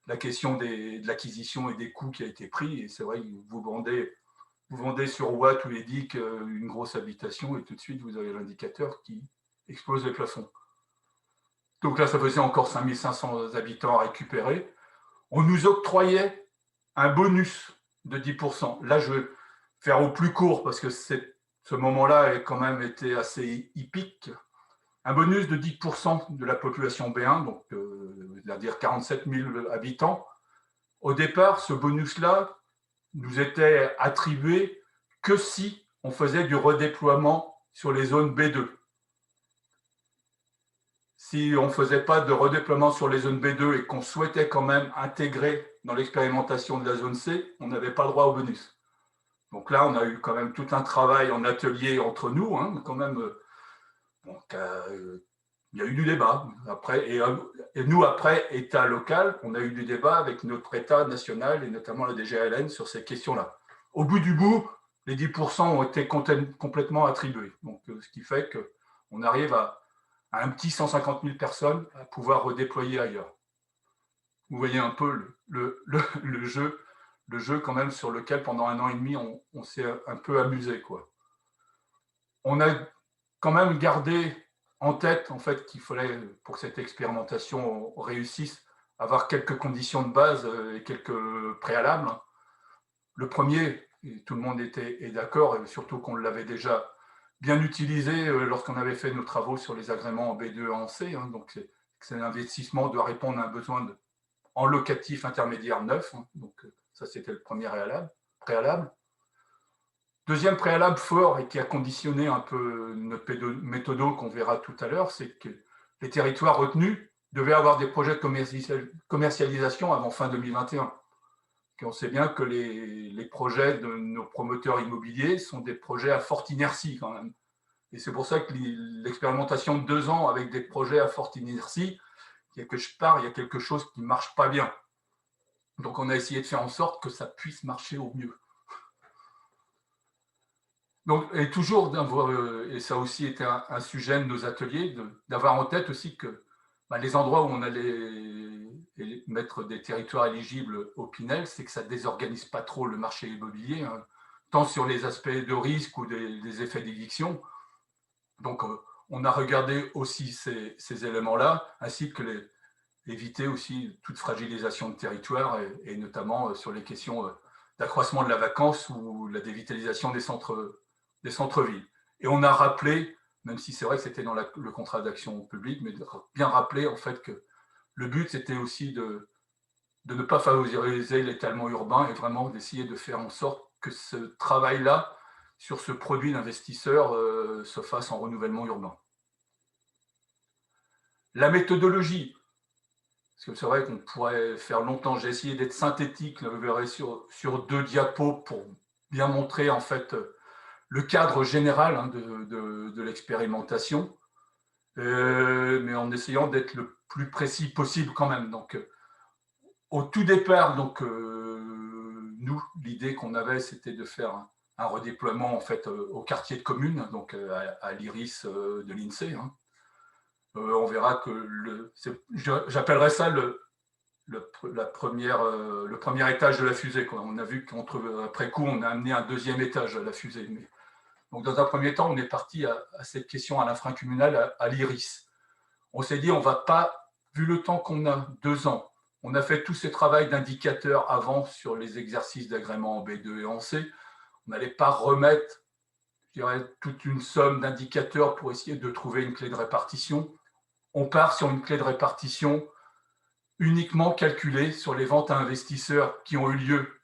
la question de l'acquisition et des coûts qui a été pris. Et c'est vrai que vous vendez sur Watt ou EDIC une grosse habitation et tout de suite, vous avez l'indicateur qui explose les plafonds. Donc là, ça faisait encore 5500 habitants à récupérer. On nous octroyait un bonus de 10%. Là, je vais faire au plus court parce que ce moment-là a quand même été assez hippique. Un bonus de 10% de la population B1, donc c'est-à-dire 47 000 habitants. Au départ, ce bonus-là nous était attribué que si on faisait du redéploiement sur les zones B2. Si on ne faisait pas de redéploiement sur les zones B2 et qu'on souhaitait quand même intégrer dans l'expérimentation de la zone C, on n'avait pas le droit au bonus. Donc là, on a eu quand même tout un travail en atelier entre nous, quand même. Donc, il y a eu du débat. Après, et nous, après, État local, on a eu du débat avec notre État national et notamment la DGALN sur ces questions-là. Au bout du bout, les 10% ont été complètement attribués. Donc, ce qui fait qu'on arrive à un petit 150 000 personnes à pouvoir redéployer ailleurs. Vous voyez un peu le jeu quand même sur lequel pendant 1 an et demi, on s'est un peu amusé, quoi. On a quand même gardé en tête en fait, qu'il fallait, pour que cette expérimentation réussisse, avoir quelques conditions de base et quelques préalables. Le premier, et tout le monde est d'accord, et surtout qu'on l'avait déjà bien utilisé lorsqu'on avait fait nos travaux sur les agréments en B2 et en C. Donc, c'est un investissement doit répondre à un besoin en locatif intermédiaire neuf. Donc, ça, c'était le premier préalable. Deuxième préalable fort et qui a conditionné un peu notre méthode qu'on verra tout à l'heure, c'est que les territoires retenus devaient avoir des projets de commercialisation avant fin 2021. Et on sait bien que les projets de nos promoteurs immobiliers sont des projets à forte inertie quand même. Et c'est pour ça que l'expérimentation de 2 ans avec des projets à forte inertie, quelque part, il y a quelque chose qui ne marche pas bien. Donc, on a essayé de faire en sorte que ça puisse marcher au mieux. Donc, et toujours, et ça aussi était un sujet de nos ateliers, d'avoir en tête aussi que les endroits où on allait mettre des territoires éligibles au Pinel, c'est que ça ne désorganise pas trop le marché immobilier, hein, tant sur les aspects de risque ou des effets d'éviction. Donc, on a regardé aussi ces éléments-là, ainsi que éviter aussi toute fragilisation de territoire, et notamment sur les questions d'accroissement de la vacance ou la dévitalisation des centres-villes. Et on a rappelé, même si c'est vrai que c'était dans le contrat d'action publique, mais bien rappelé en fait que le but, c'était aussi de ne pas favoriser l'étalement urbain et vraiment d'essayer de faire en sorte que ce travail-là, sur ce produit d'investisseur, se fasse en renouvellement urbain. La méthodologie, parce que c'est vrai qu'on pourrait faire longtemps, j'ai essayé d'être synthétique, vous verrez sur 2 diapos pour bien montrer en fait le cadre général, hein, de l'expérimentation, mais en essayant d'être le plus précis possible quand même. Donc, au tout départ, donc, nous, l'idée qu'on avait, c'était de faire un redéploiement en fait au quartier de commune, donc à l'IRIS de l'INSEE. Hein. On verra que j'appellerais ça le premier étage de la fusée, quoi. On a vu qu'après coup, on a amené un 2e étage à la fusée. Donc, dans un premier temps, on est parti à cette question à l'infracommunal, à l'IRIS. On s'est dit, on ne va pas, vu le temps qu'on a, 2 ans, on a fait tout ce travail d'indicateurs avant sur les exercices d'agrément en B2 et en C. On n'allait pas remettre, je dirais, toute une somme d'indicateurs pour essayer de trouver une clé de répartition. On part sur une clé de répartition uniquement calculée sur les ventes à investisseurs qui ont eu lieu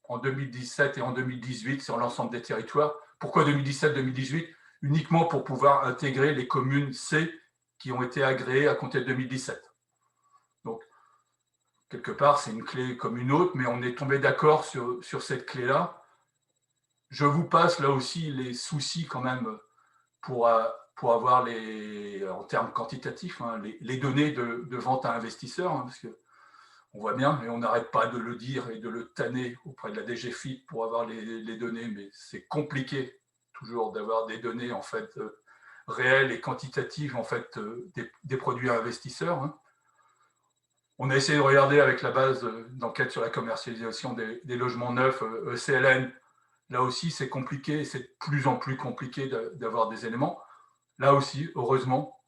en 2017 et en 2018 sur l'ensemble des territoires. Pourquoi 2017-2018 ? Uniquement pour pouvoir intégrer les communes C qui ont été agréées à compter de 2017. Donc, quelque part, c'est une clé comme une autre, mais on est tombé d'accord sur cette clé-là. Je vous passe là aussi les soucis quand même pour avoir en termes quantitatifs, hein, les données de vente à investisseurs, hein, parce qu'on voit bien, et on n'arrête pas de le dire et de le tanner auprès de la DGFiP pour avoir les données, mais c'est compliqué toujours d'avoir des données en fait réelles et quantitatives en fait des produits à investisseurs. Hein. On a essayé de regarder avec la base d'enquête sur la commercialisation des logements neufs, ECLN. Là aussi, c'est compliqué, c'est de plus en plus compliqué d'avoir des éléments. Là aussi, heureusement,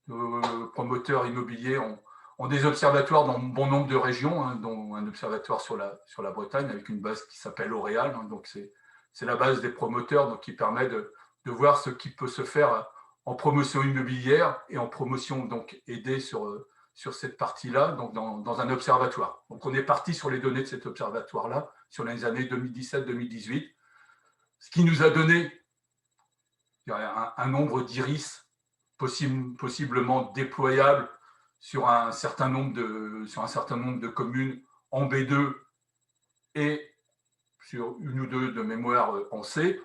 nos promoteurs immobiliers ont des observatoires dans bon nombre de régions, hein, dont un observatoire sur la Bretagne avec une base qui s'appelle L'Oréal. Hein, donc, c'est la base des promoteurs donc, qui permet de voir ce qui peut se faire en promotion immobilière et en promotion donc aidée sur cette partie-là, donc dans un observatoire. Donc, on est parti sur les données de cet observatoire-là, sur les années 2017-2018, ce qui nous a donné un nombre d'iris possiblement déployables sur un certain nombre de communes en B2 et sur une ou deux de mémoire en C,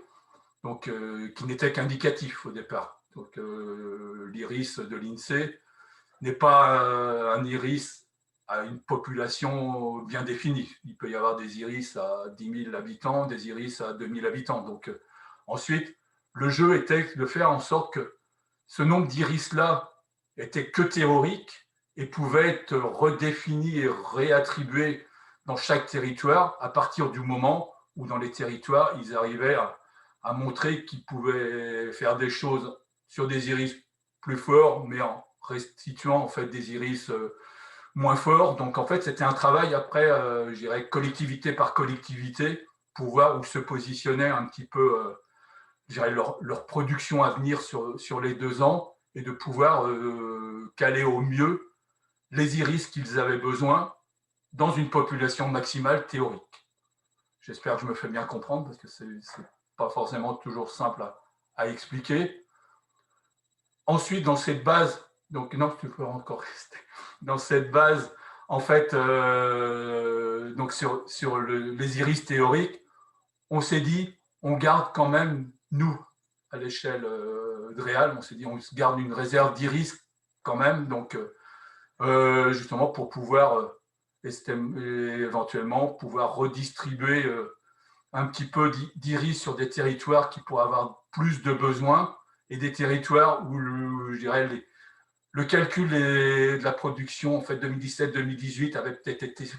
donc qui n'étaient qu'indicatifs au départ. Donc l'iris de l'INSEE n'est pas un iris à une population bien définie. Il peut y avoir des iris à 10 000 habitants, des iris à 2 000 habitants. Donc ensuite, le jeu était de faire en sorte que ce nombre d'iris-là était que théorique et pouvait être redéfini et réattribué dans chaque territoire à partir du moment où dans les territoires, ils arrivaient à montrer qu'ils pouvaient faire des choses sur des iris plus forts, mais en restituant en fait des iris moins forts. Donc en fait, c'était un travail après, je dirais, collectivité par collectivité, pour voir où se positionnait un petit peu leur production à venir sur les 2 ans et de pouvoir caler au mieux les iris qu'ils avaient besoin dans une population maximale théorique. J'espère que je me fais bien comprendre parce que ce n'est pas forcément toujours simple à expliquer. Ensuite, dans cette base, donc non, tu peux encore rester. Dans cette base, en fait, donc sur les iris théoriques, on s'est dit, on garde quand même, nous, à l'échelle de Réal, on s'est dit, on garde une réserve d'iris quand même, donc justement pour pouvoir éventuellement pouvoir redistribuer un petit peu d'iris sur des territoires qui pourraient avoir plus de besoins et des territoires où je dirais le calcul de la production en fait 2017-2018 avait peut-être été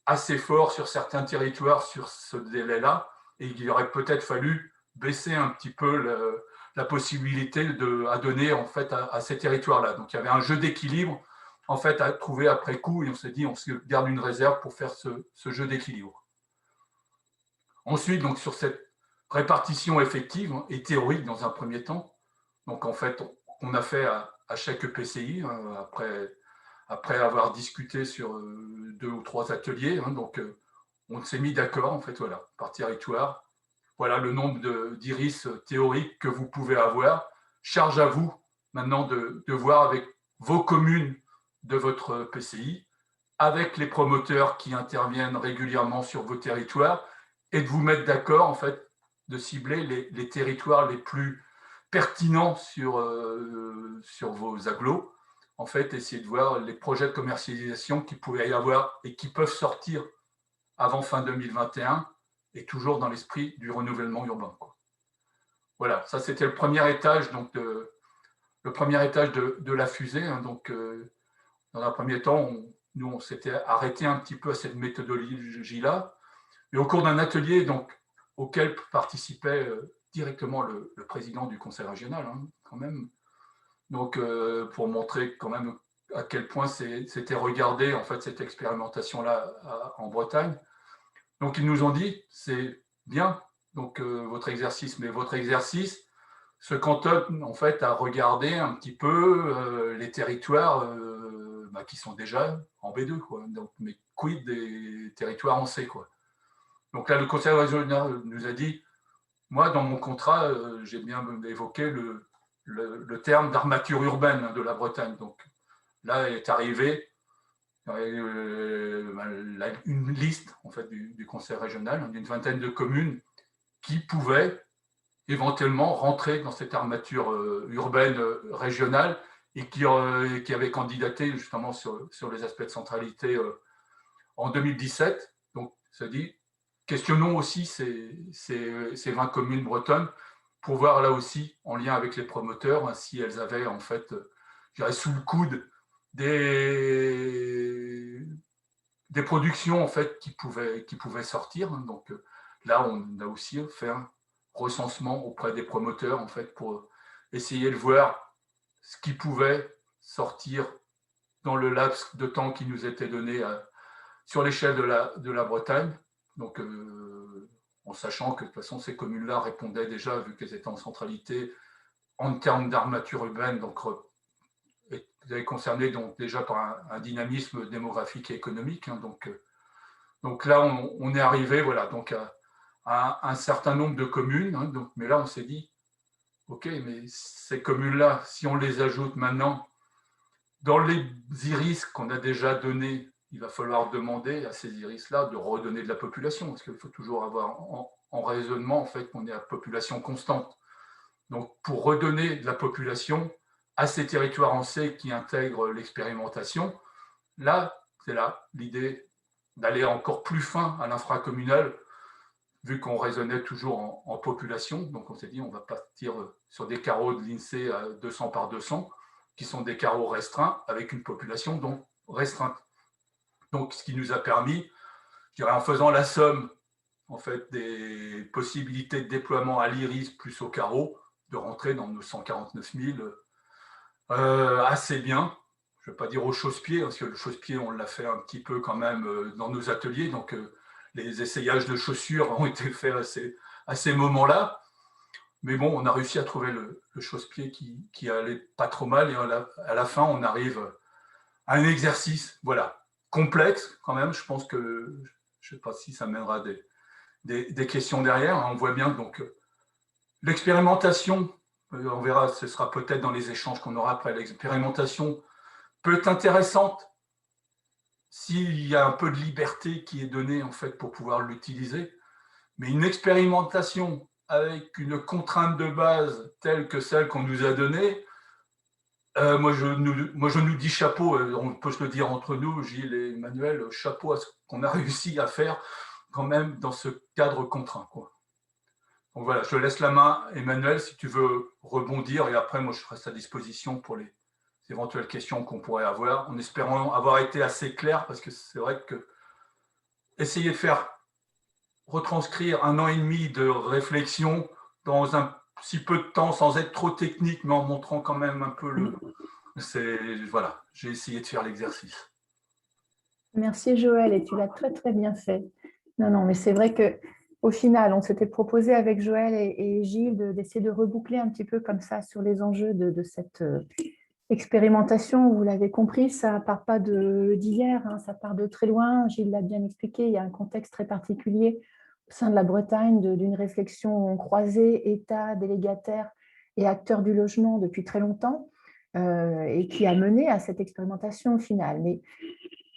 assez fort sur certains territoires sur ce délai-là, et il aurait peut-être fallu baisser un petit peu la possibilité à donner en fait à ces territoires-là. Donc il y avait un jeu d'équilibre en fait à trouver après coup, et on s'est dit on se garde une réserve pour faire ce jeu d'équilibre. Ensuite, donc sur cette répartition effective et théorique dans un premier temps, donc en fait on a fait à chaque EPCI, après avoir discuté sur 2 ou 3 ateliers, donc on s'est mis d'accord en fait, voilà, par territoire. Voilà le nombre d'iris théoriques que vous pouvez avoir. Charge à vous maintenant de voir avec vos communes de votre PCI, avec les promoteurs qui interviennent régulièrement sur vos territoires, et de vous mettre d'accord en fait, de cibler les territoires les plus pertinents sur vos agglos. En fait, essayer de voir les projets de commercialisation qui pouvaient y avoir et qui peuvent sortir avant fin 2021 et toujours dans l'esprit du renouvellement urbain, quoi. Voilà, ça c'était le premier étage, donc le premier étage de la fusée, hein, donc dans un premier temps, nous on s'était arrêté un petit peu à cette méthodologie-là, et au cours d'un atelier donc, auquel participait directement le président du conseil régional, hein, quand même, donc pour montrer quand même à quel point c'était regardé en fait cette expérimentation-là en Bretagne. Donc ils nous ont dit, c'est bien, donc votre exercice, mais votre exercice se cantonne en fait à regarder un petit peu les territoires qui sont déjà en B2, quoi. Donc, mais quid des territoires en C, quoi. Donc là, le conseil régional nous a dit, moi dans mon contrat, j'ai bien évoqué le terme d'armature urbaine de la Bretagne. Donc là est arrivé une liste en fait, du conseil régional d'une vingtaine de communes qui pouvaient éventuellement rentrer dans cette armature urbaine régionale et qui avaient candidaté justement sur les aspects de centralité en 2017. Donc, ça dit, questionnons aussi ces 20 communes bretonnes pour voir là aussi, en lien avec les promoteurs, si elles avaient en fait, je dirais, sous le coude des productions en fait qui pouvaient sortir. Donc là, on a aussi fait un recensement auprès des promoteurs en fait pour essayer de voir ce qui pouvait sortir dans le laps de temps qui nous était donné sur l'échelle de la Bretagne. Donc en sachant que de toute façon ces communes-là répondaient déjà, vu qu'elles étaient en centralité, en termes d'armature urbaine, donc vous avez concerné donc déjà par un dynamisme démographique et économique. Hein, donc là, on est arrivé voilà, donc à un certain nombre de communes. Hein, donc, mais là, on s'est dit, OK, mais ces communes-là, si on les ajoute maintenant, dans les iris qu'on a déjà donnés, il va falloir demander à ces iris-là de redonner de la population, parce qu'il faut toujours avoir en raisonnement en fait, qu'on est à population constante. Donc, pour redonner de la population à ces territoires en C qui intègrent l'expérimentation, là, c'est là l'idée d'aller encore plus fin à l'infracommunal, vu qu'on raisonnait toujours en population. Donc, on s'est dit, on va partir sur des carreaux de l'INSEE à 200 par 200, qui sont des carreaux restreints, avec une population donc restreinte. Donc, ce qui nous a permis, je dirais, en faisant la somme en fait, des possibilités de déploiement à l'iris plus au carreau, de rentrer dans nos 149 000 assez bien. Je ne vais pas dire au chausse-pied, parce que le chausse-pied, on l'a fait un petit peu quand même dans nos ateliers. Donc, les essayages de chaussures ont été faits à ces moments-là. Mais bon, on a réussi à trouver le chausse-pied qui allait pas trop mal. Et à la fin, on arrive à un exercice, voilà, complexe quand même. Je pense que, je ne sais pas si ça mènera des questions derrière. On voit bien donc l'expérimentation, on verra, ce sera peut-être dans les échanges qu'on aura après, l'expérimentation peut être intéressante s'il y a un peu de liberté qui est donnée en fait pour pouvoir l'utiliser. Mais une expérimentation avec une contrainte de base telle que celle qu'on nous a donnée, moi, je nous dis chapeau, on peut se le dire entre nous, Gilles et Emmanuel, chapeau à ce qu'on a réussi à faire quand même dans ce cadre contraint, quoi. Donc voilà, je laisse la main, Emmanuel, si tu veux rebondir, et après, moi, je reste à disposition pour les éventuelles questions qu'on pourrait avoir, en espérant avoir été assez clair, parce que c'est vrai que essayer de faire retranscrire 1 an et demi de réflexion dans un si peu de temps, sans être trop technique, mais en montrant quand même un peu le... Voilà, j'ai essayé de faire l'exercice. Merci Joël, et tu l'as très très bien fait. Non, mais c'est vrai qu'au final, on s'était proposé avec Joël et Gilles d'essayer de reboucler un petit peu comme ça sur les enjeux de cette expérimentation. Vous l'avez compris, ça ne part pas d'hier, hein, ça part de très loin. Gilles l'a bien expliqué, il y a un contexte très particulier au sein de la Bretagne d'une réflexion croisée, État, délégataire et acteurs du logement depuis très longtemps, et qui a mené à cette expérimentation au final. Mais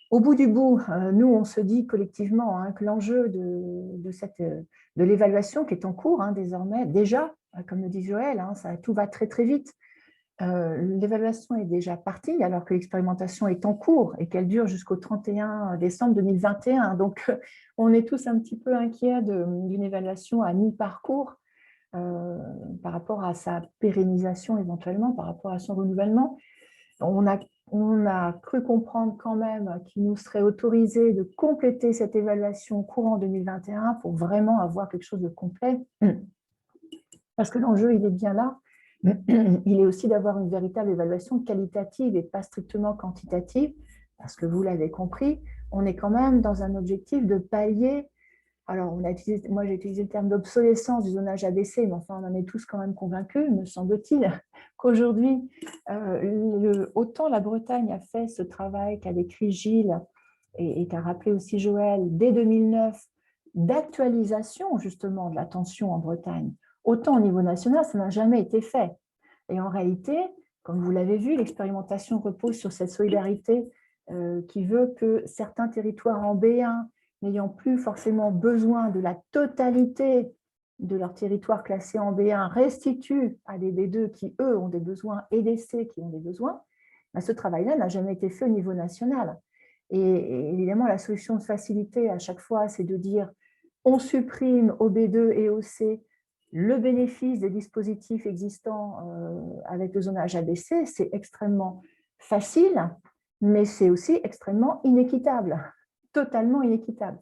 au bout du bout, nous, on se dit collectivement hein, que l'enjeu de l'évaluation qui est en cours hein, désormais, déjà, comme le dit Joël, hein, tout va très très vite. L'évaluation est déjà partie alors que l'expérimentation est en cours et qu'elle dure jusqu'au 31 décembre 2021. Donc, on est tous un petit peu inquiets d'une évaluation à mi-parcours par rapport à sa pérennisation éventuellement, par rapport à son renouvellement. On a cru comprendre quand même qu'il nous serait autorisé de compléter cette évaluation courant 2021 pour vraiment avoir quelque chose de complet. Parce que l'enjeu, il est bien là. Il est aussi d'avoir une véritable évaluation qualitative et pas strictement quantitative, parce que vous l'avez compris, on est quand même dans un objectif de pallier. Alors, moi, j'ai utilisé le terme d'obsolescence du zonage ABC, mais enfin, on en est tous quand même convaincus, me semble-t-il, qu'aujourd'hui, autant la Bretagne a fait ce travail qu'a décrit Gilles et qu'a rappelé aussi Joël dès 2009, d'actualisation justement de la tension en Bretagne, autant au niveau national, ça n'a jamais été fait. Et en réalité, comme vous l'avez vu, l'expérimentation repose sur cette solidarité qui veut que certains territoires en B1, n'ayant plus forcément besoin de la totalité de leur territoire classé en B1, restituent à des B2 qui, eux, ont des besoins et des C qui ont des besoins, ben, ce travail-là n'a jamais été fait au niveau national. Et évidemment, la solution de facilité à chaque fois, c'est de dire on supprime au B2 et au C le bénéfice des dispositifs existants avec le zonage ABC. C'est extrêmement facile, mais c'est aussi extrêmement inéquitable, totalement inéquitable.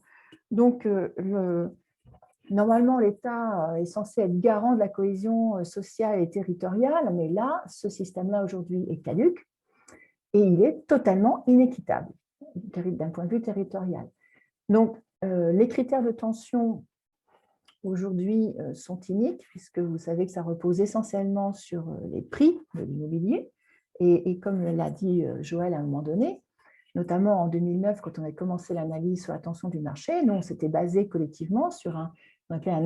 Donc, normalement, l'État est censé être garant de la cohésion sociale et territoriale, mais là, ce système-là aujourd'hui est caduc et il est totalement inéquitable d'un point de vue territorial. Donc, les critères de tension aujourd'hui sont iniques, puisque vous savez que ça repose essentiellement sur les prix de l'immobilier. Et comme l'a dit Joël à un moment donné, notamment en 2009, quand on a commencé l'analyse sur la tension du marché, nous, on s'était basé collectivement sur un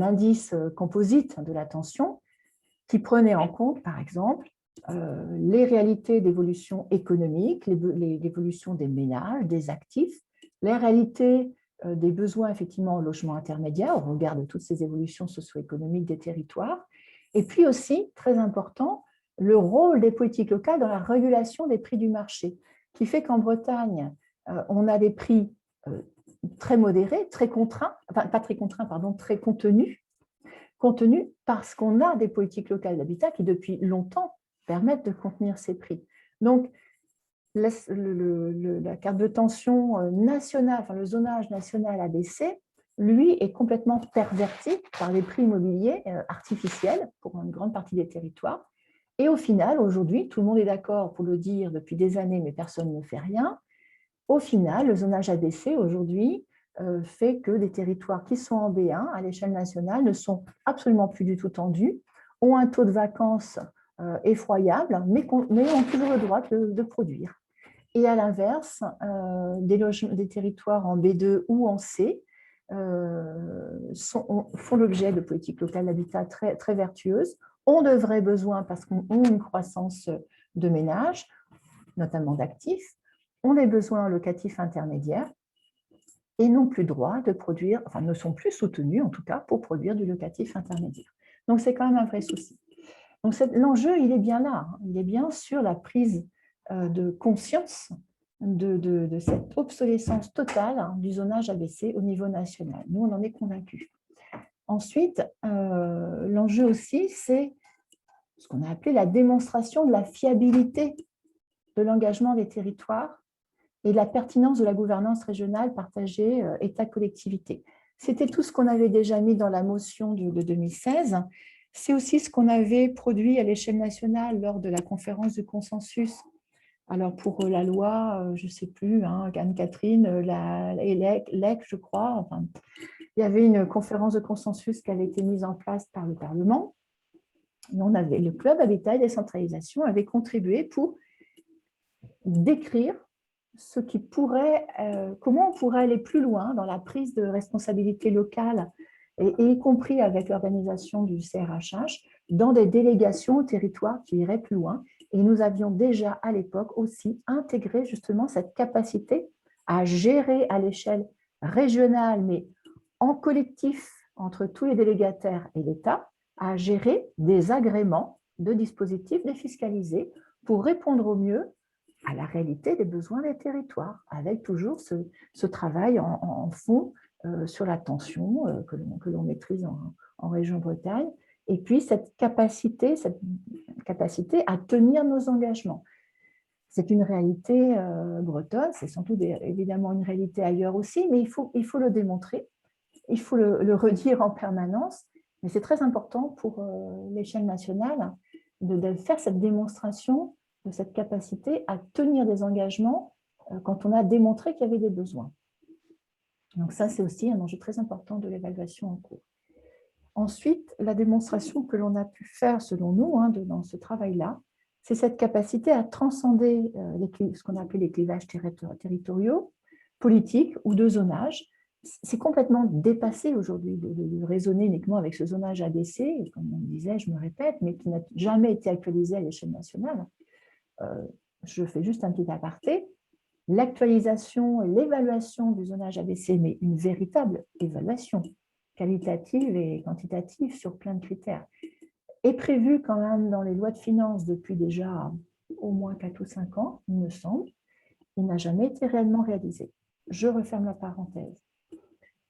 indice composite de la tension qui prenait en compte, par exemple, les réalités d'évolution économique, l'évolution des ménages, des actifs, les réalités des besoins effectivement au logement intermédiaire, au regard de toutes ces évolutions socio-économiques des territoires, et puis aussi, très important, le rôle des politiques locales dans la régulation des prix du marché, qui fait qu'en Bretagne, on a des prix très modérés, très contraints, enfin pas très contraints, pardon, très contenus parce qu'on a des politiques locales d'habitat qui depuis longtemps permettent de contenir ces prix. Donc, la carte de tension nationale, enfin le zonage national ABC, lui, est complètement perverti par les prix immobiliers artificiels pour une grande partie des territoires. Et au final, aujourd'hui, tout le monde est d'accord pour le dire depuis des années, mais personne ne fait rien. Au final, le zonage ABC, aujourd'hui, fait que des territoires qui sont en B1 à l'échelle nationale ne sont absolument plus du tout tendus, ont un taux de vacances effroyable, mais ont toujours le droit de produire. Et à l'inverse, des territoires en B2 ou en C font l'objet de politiques locales d'habitat très, très vertueuses, ont de vrais besoins parce qu'on a une croissance de ménages, notamment d'actifs, ont des besoins locatifs intermédiaires et n'ont plus droit de produire, enfin ne sont plus soutenus en tout cas pour produire du locatif intermédiaire. Donc c'est quand même un vrai souci. Donc l'enjeu, il est bien là, hein. Il est bien sur la prise de conscience de cette obsolescence totale, hein, du zonage ABC au niveau national. Nous, on en est convaincus. Ensuite, l'enjeu aussi, c'est ce qu'on a appelé la démonstration de la fiabilité de l'engagement des territoires et de la pertinence de la gouvernance régionale partagée État-collectivité. C'était tout ce qu'on avait déjà mis dans la motion de 2016. C'est aussi ce qu'on avait produit à l'échelle nationale lors de la conférence du consensus. Alors pour la loi, je ne sais plus, hein, Anne-Catherine, l'ELEC, je crois, enfin, il y avait une conférence de consensus qui avait été mise en place par le Parlement. Et le Club Habitat et Décentralisation avait contribué pour décrire comment on pourrait aller plus loin dans la prise de responsabilité locale, et y compris avec l'organisation du CRHH, dans des délégations au territoire qui iraient plus loin. Et nous avions déjà à l'époque aussi intégré justement cette capacité à gérer à l'échelle régionale, mais en collectif entre tous les délégataires et l'État, à gérer des agréments de dispositifs défiscalisés pour répondre au mieux à la réalité des besoins des territoires, avec toujours ce travail en fond sur la tension que l'on maîtrise en région Bretagne, et puis cette capacité à tenir nos engagements. C'est une réalité bretonne, c'est sans doute évidemment une réalité ailleurs aussi, mais il faut le démontrer, il faut le redire en permanence, mais c'est très important pour l'échelle nationale de faire cette démonstration de cette capacité à tenir des engagements quand on a démontré qu'il y avait des besoins. Donc ça, c'est aussi un enjeu très important de l'évaluation en cours. Ensuite, la démonstration que l'on a pu faire, selon nous, hein, dans ce travail-là, c'est cette capacité à transcender ce qu'on appelle les clivages territoriaux, politiques ou de zonage. C'est complètement dépassé aujourd'hui de raisonner uniquement avec ce zonage ABC, comme on disait, je me répète, mais qui n'a jamais été actualisé à l'échelle nationale. Je fais juste un petit aparté. L'actualisation et l'évaluation du zonage ABC, mais une véritable évaluation qualitative et quantitative sur plein de critères, est prévue quand même dans les lois de finances depuis déjà au moins 4 ou 5 ans, il me semble. Il n'a jamais été réellement réalisé. Je referme la parenthèse.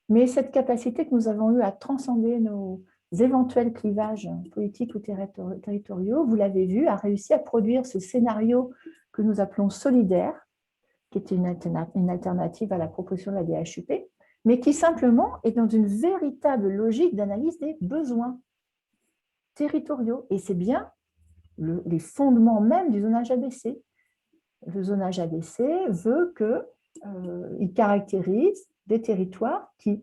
Mais cette capacité que nous avons eue à transcender nos éventuels clivages politiques ou territoriaux, vous l'avez vu, a réussi à produire ce scénario que nous appelons solidaire, qui est une alternative à la proposition de la DHUP, mais qui simplement est dans une véritable logique d'analyse des besoins territoriaux. Et c'est bien les fondements même du zonage ABC. Le zonage ABC veut qu'il caractérise des territoires qui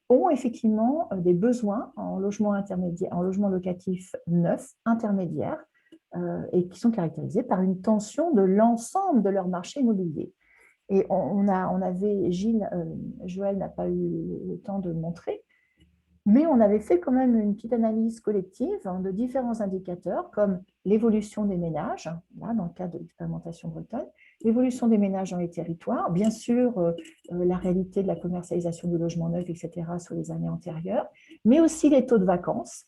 ont effectivement des besoins en logement intermédiaire, en logement locatif neuf, intermédiaire, et qui sont caractérisés par une tension de l'ensemble de leur marché immobilier. Et on avait, Joël n'a pas eu le temps de le montrer, mais on avait fait quand même une petite analyse collective de différents indicateurs, comme l'évolution des ménages, là, dans le cadre de l'expérimentation bretonne, l'évolution des ménages dans les territoires, bien sûr la réalité de la commercialisation du logement neuf, etc., sur les années antérieures, mais aussi les taux de vacances.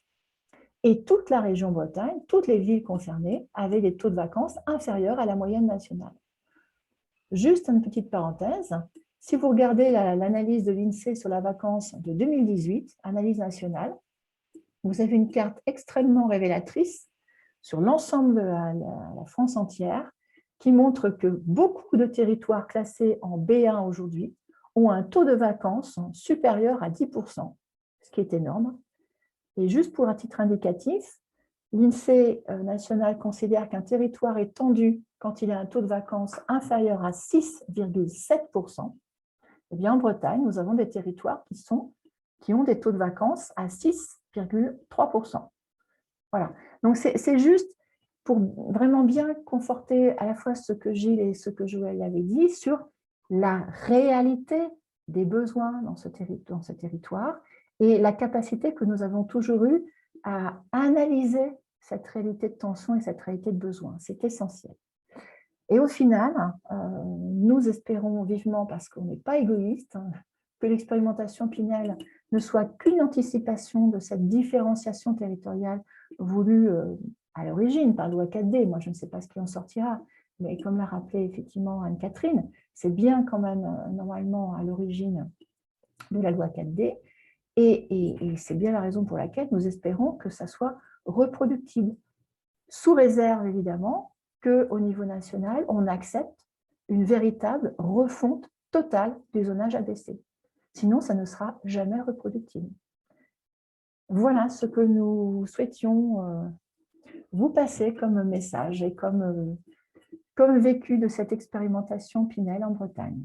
Et toute la région Bretagne, toutes les villes concernées avaient des taux de vacances inférieurs à la moyenne nationale. Juste une petite parenthèse, si vous regardez l'analyse de l'INSEE sur la vacance de 2018, analyse nationale, vous avez une carte extrêmement révélatrice sur l'ensemble de la France entière qui montre que beaucoup de territoires classés en B1 aujourd'hui ont un taux de vacances supérieur à 10%, ce qui est énorme. Et juste pour un titre indicatif, l'INSEE national considère qu'un territoire est tendu quand il a un taux de vacances inférieur à 6,7%. Eh bien, en Bretagne, nous avons des territoires qui ont des taux de vacances à 6,3%. Voilà. Donc, c'est juste pour vraiment bien conforter à la fois ce que Gilles et ce que Joël avait dit sur la réalité des besoins dans ce territoire et la capacité que nous avons toujours eue à analyser cette réalité de tension et cette réalité de besoin. C'est essentiel. Et au final, nous espérons vivement, parce qu'on n'est pas égoïste, que l'expérimentation Pinel ne soit qu'une anticipation de cette différenciation territoriale voulue à l'origine par loi 4D. Moi, je ne sais pas ce qui en sortira, mais comme l'a rappelé effectivement Anne-Catherine, c'est bien quand même normalement à l'origine de la loi 4D, et c'est bien la raison pour laquelle nous espérons que ça soit reproductible, sous réserve évidemment qu'au niveau national, on accepte une véritable refonte totale du zonage ABC. Sinon, ça ne sera jamais reproductible. Voilà ce que nous souhaitions vous passer comme message et comme vécu de cette expérimentation Pinel en Bretagne.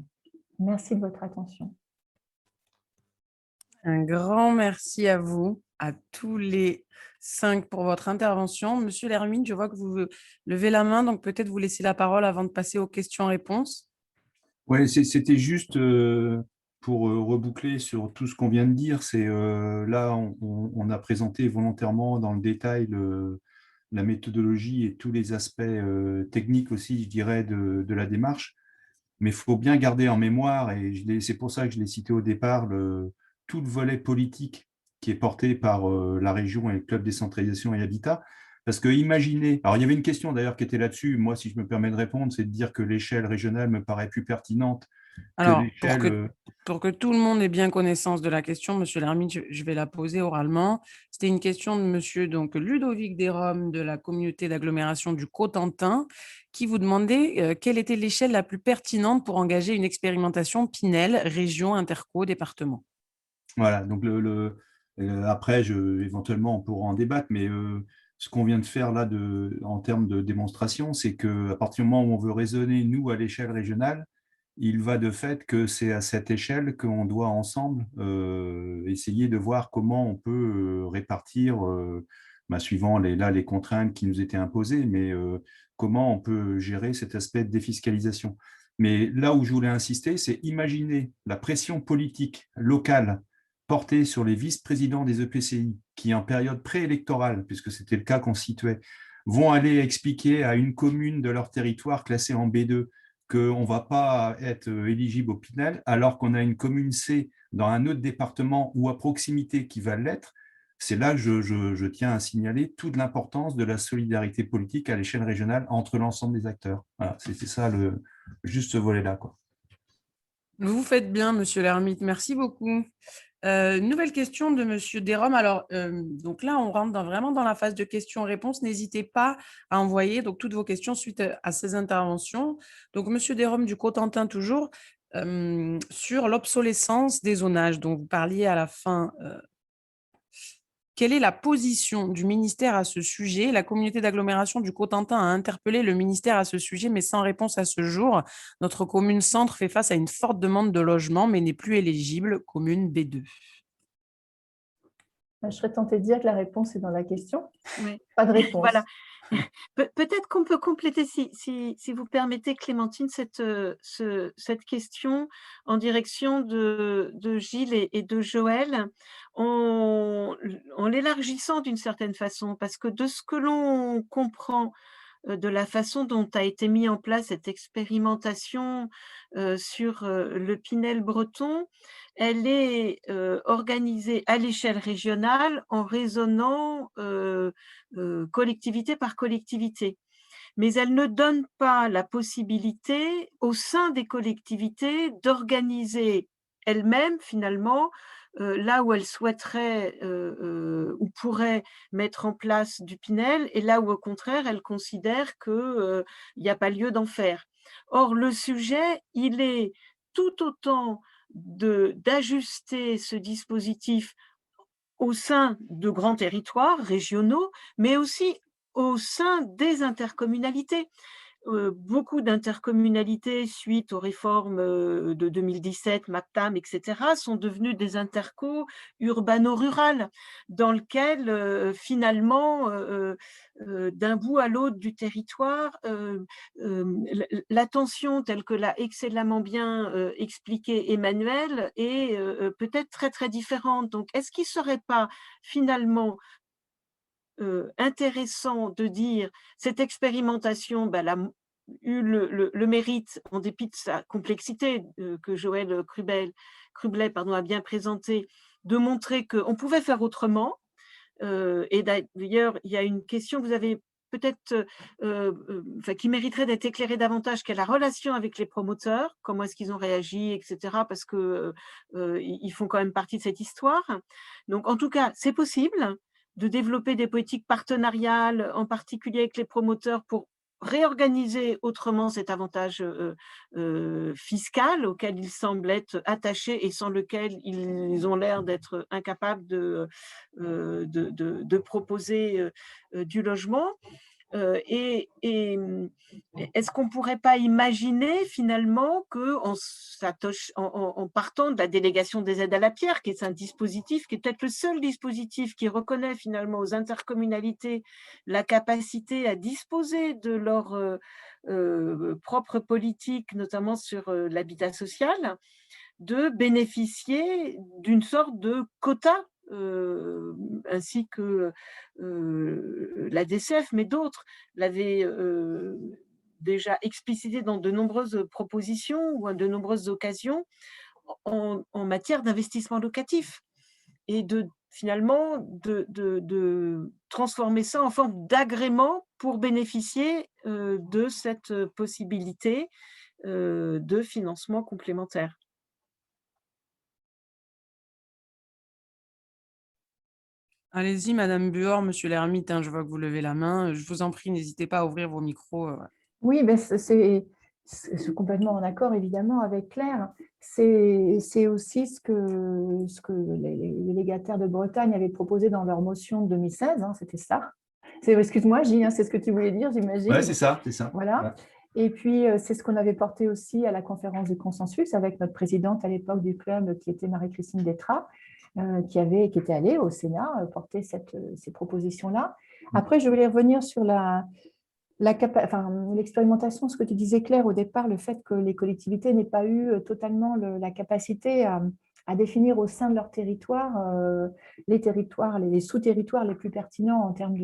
Merci de votre attention. Un grand merci à vous, à tous les 5 pour votre intervention. Monsieur Lermine, je vois que vous levez la main, donc peut-être vous laissez la parole avant de passer aux questions-réponses. Oui, c'était juste pour reboucler sur tout ce qu'on vient de dire. Là, on a présenté volontairement dans le détail la méthodologie et tous les aspects techniques aussi, je dirais, de la démarche. Mais il faut bien garder en mémoire, et c'est pour ça que je l'ai cité au départ, tout le volet politique qui est porté par la région et le club décentralisation et habitat. Parce que imaginez, alors il y avait une question d'ailleurs qui était là-dessus, moi si je me permets de répondre, c'est de dire que l'échelle régionale me paraît plus pertinente que Alors, l'échelle… pour que tout le monde ait bien connaissance de la question, monsieur Lermine, je vais la poser oralement. C'était une question de monsieur donc, Ludovic Desromes de la communauté d'agglomération du Cotentin qui vous demandait quelle était l'échelle la plus pertinente pour engager une expérimentation Pinel, région, interco, département. Voilà, donc après, éventuellement, on pourra en débattre, mais ce qu'on vient de faire là en termes de démonstration, c'est qu'à partir du moment où on veut raisonner, nous, à l'échelle régionale, il va de fait que c'est à cette échelle qu'on doit ensemble essayer de voir comment on peut répartir, suivant les contraintes qui nous étaient imposées, mais comment on peut gérer cet aspect de défiscalisation. Mais là où je voulais insister, c'est imaginer la pression politique locale portée sur les vice-présidents des EPCI qui, en période préélectorale, puisque c'était le cas qu'on situait, vont aller expliquer à une commune de leur territoire classée en B2 qu'on ne va pas être éligible au Pinel, alors qu'on a une commune C dans un autre département ou à proximité qui va l'être. C'est là que je tiens à signaler toute l'importance de la solidarité politique à l'échelle régionale entre l'ensemble des acteurs. Voilà, c'était ça, juste ce volet-là, quoi. Vous faites bien, monsieur Lermite, merci beaucoup. Nouvelle question de monsieur Desromes. Alors, donc là, on rentre vraiment dans la phase de questions-réponses. N'hésitez pas à envoyer donc, toutes vos questions suite à ces interventions. Donc, monsieur Desromes du Cotentin, toujours, sur l'obsolescence des zonages dont vous parliez à la fin. Quelle est la position du ministère à ce sujet? La communauté d'agglomération du Cotentin a interpellé le ministère à ce sujet, mais sans réponse à ce jour. Notre commune centre fait face à une forte demande de logement, mais n'est plus éligible, commune B2. Je serais tentée de dire que la réponse est dans la question. Oui. Pas de réponse. Voilà. Peut-être qu'on peut compléter, si vous permettez, Clémentine, cette question en direction de Gilles et de Joël, en l'élargissant d'une certaine façon, parce que de ce que l'on comprend de la façon dont a été mis en place cette expérimentation sur le Pinel breton, elle est organisée à l'échelle régionale en raisonnant collectivité par collectivité. Mais elle ne donne pas la possibilité au sein des collectivités d'organiser elles-mêmes finalement là où elles souhaiteraient ou pourraient mettre en place du Pinel et là où au contraire elles considèrent qu'il n'y a pas lieu d'en faire. Or le sujet, il est tout autant d'ajuster ce dispositif au sein de grands territoires régionaux, mais aussi au sein des intercommunalités. beaucoup d'intercommunalités, suite aux réformes de 2017, MAPTAM, etc., sont devenues des intercos urbano-rurales, dans lesquelles finalement, d'un bout à l'autre du territoire, l'attention telle que l'a excellemment bien expliqué Emmanuel est peut-être très très différente. Donc, est-ce qu'il ne serait pas finalement intéressant de dire cette expérimentation, elle a eu le mérite, en dépit de sa complexité, que Joël Crublet a bien présenté, de montrer qu'on pouvait faire autrement. Et d'ailleurs, il y a une question que vous avez peut-être, qui mériterait d'être éclairée davantage, qui est la relation avec les promoteurs, comment est-ce qu'ils ont réagi, etc., parce que ils font quand même partie de cette histoire. Donc, en tout cas, c'est possible de développer des politiques partenariales, en particulier avec les promoteurs, pour réorganiser autrement cet avantage fiscal auquel ils semblent être attachés et sans lequel ils ont l'air d'être incapables de proposer du logement. Est-ce qu'on ne pourrait pas imaginer finalement en partant de la délégation des aides à la pierre, qui est un dispositif qui est peut-être le seul dispositif qui reconnaît finalement aux intercommunalités la capacité à disposer de leur propre politique, notamment sur l'habitat social, de bénéficier d'une sorte de quota, ainsi que la DCF, mais d'autres l'avaient déjà explicité dans de nombreuses propositions ou à de nombreuses occasions en matière d'investissement locatif, et finalement de transformer ça en forme d'agrément pour bénéficier de cette possibilité de financement complémentaire. Allez-y, Madame Buor, Monsieur l'ermite, je vois que vous levez la main. Je vous en prie, n'hésitez pas à ouvrir vos micros. Oui, ben c'est complètement en accord, évidemment, avec Claire. C'est aussi ce que les légataires de Bretagne avaient proposé dans leur motion de 2016, c'était ça. Excuse-moi, Gilles, c'est ce que tu voulais dire, j'imagine. Oui, c'est ça, c'est ça. Voilà. Ouais. Et puis, c'est ce qu'on avait porté aussi à la conférence du consensus avec notre présidente à l'époque du club, qui était Marie-Christine Détrat, qui était allée au Sénat porter ces propositions-là. Après, je voulais revenir sur l'expérimentation, ce que tu disais, Claire, au départ, le fait que les collectivités n'aient pas eu totalement la capacité à définir au sein de leur territoire les territoires, les sous-territoires les plus pertinents en termes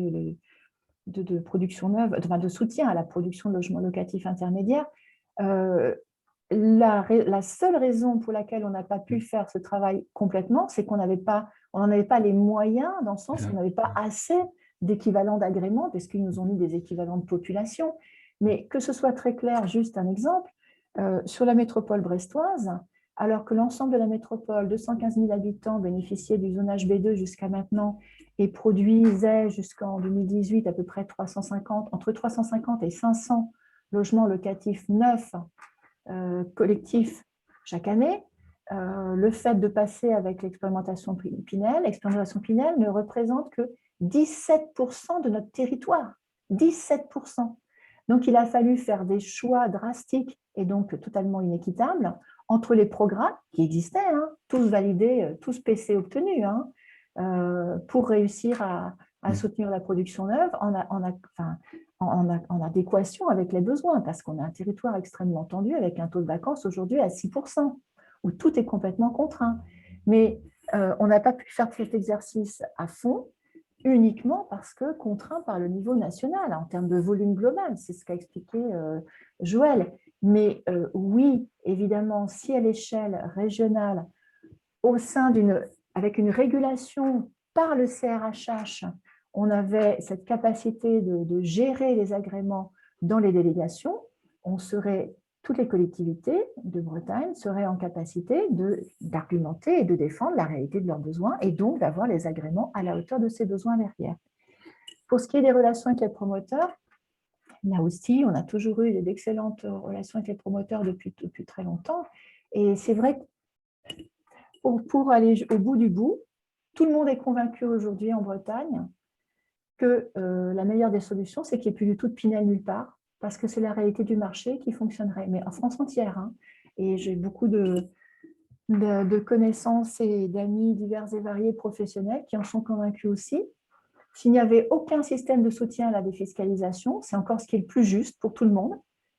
de production neuve, de soutien à la production de logements locatifs intermédiaires. La seule raison pour laquelle on n'a pas pu faire ce travail complètement, c'est qu'on n'en avait pas les moyens, dans le sens où on n'avait pas assez d'équivalents d'agrément, parce qu'ils nous ont mis des équivalents de population. Mais que ce soit très clair, juste un exemple, sur la métropole brestoise, alors que l'ensemble de la métropole, 215 000 habitants, bénéficiaient du zonage B2 jusqu'à maintenant et produisaient jusqu'en 2018 à peu près entre 350 et 500 logements locatifs neufs collectifs chaque année. Le fait de passer avec l'expérimentation Pinel ne représente que 17% de notre territoire. 17%. Donc, il a fallu faire des choix drastiques et donc totalement inéquitables entre les programmes qui existaient, tous validés, tous PC obtenus, pour réussir à soutenir la production neuve en adéquation avec les besoins, parce qu'on a un territoire extrêmement tendu avec un taux de vacances aujourd'hui à 6%, où tout est complètement contraint. Mais on n'a pas pu faire cet exercice à fond, uniquement parce que contraint par le niveau national, en termes de volume global, c'est ce qu'a expliqué Joël. Mais oui, évidemment, si à l'échelle régionale, avec une régulation par le CRHH, on avait cette capacité de gérer les agréments dans les délégations, toutes les collectivités de Bretagne seraient en capacité d'argumenter et de défendre la réalité de leurs besoins et donc d'avoir les agréments à la hauteur de ces besoins derrière. Pour ce qui est des relations avec les promoteurs, là aussi, on a toujours eu d'excellentes relations avec les promoteurs depuis très longtemps. Et c'est vrai que pour aller au bout du bout, tout le monde est convaincu aujourd'hui en Bretagne que la meilleure des solutions, c'est qu'il n'y ait plus du tout de Pinel nulle part, parce que c'est la réalité du marché qui fonctionnerait, mais en France entière. Hein. Et j'ai beaucoup de connaissances et d'amis divers et variés professionnels qui en sont convaincus aussi. S'il n'y avait aucun système de soutien à la défiscalisation, c'est encore ce qui est le plus juste pour tout le monde,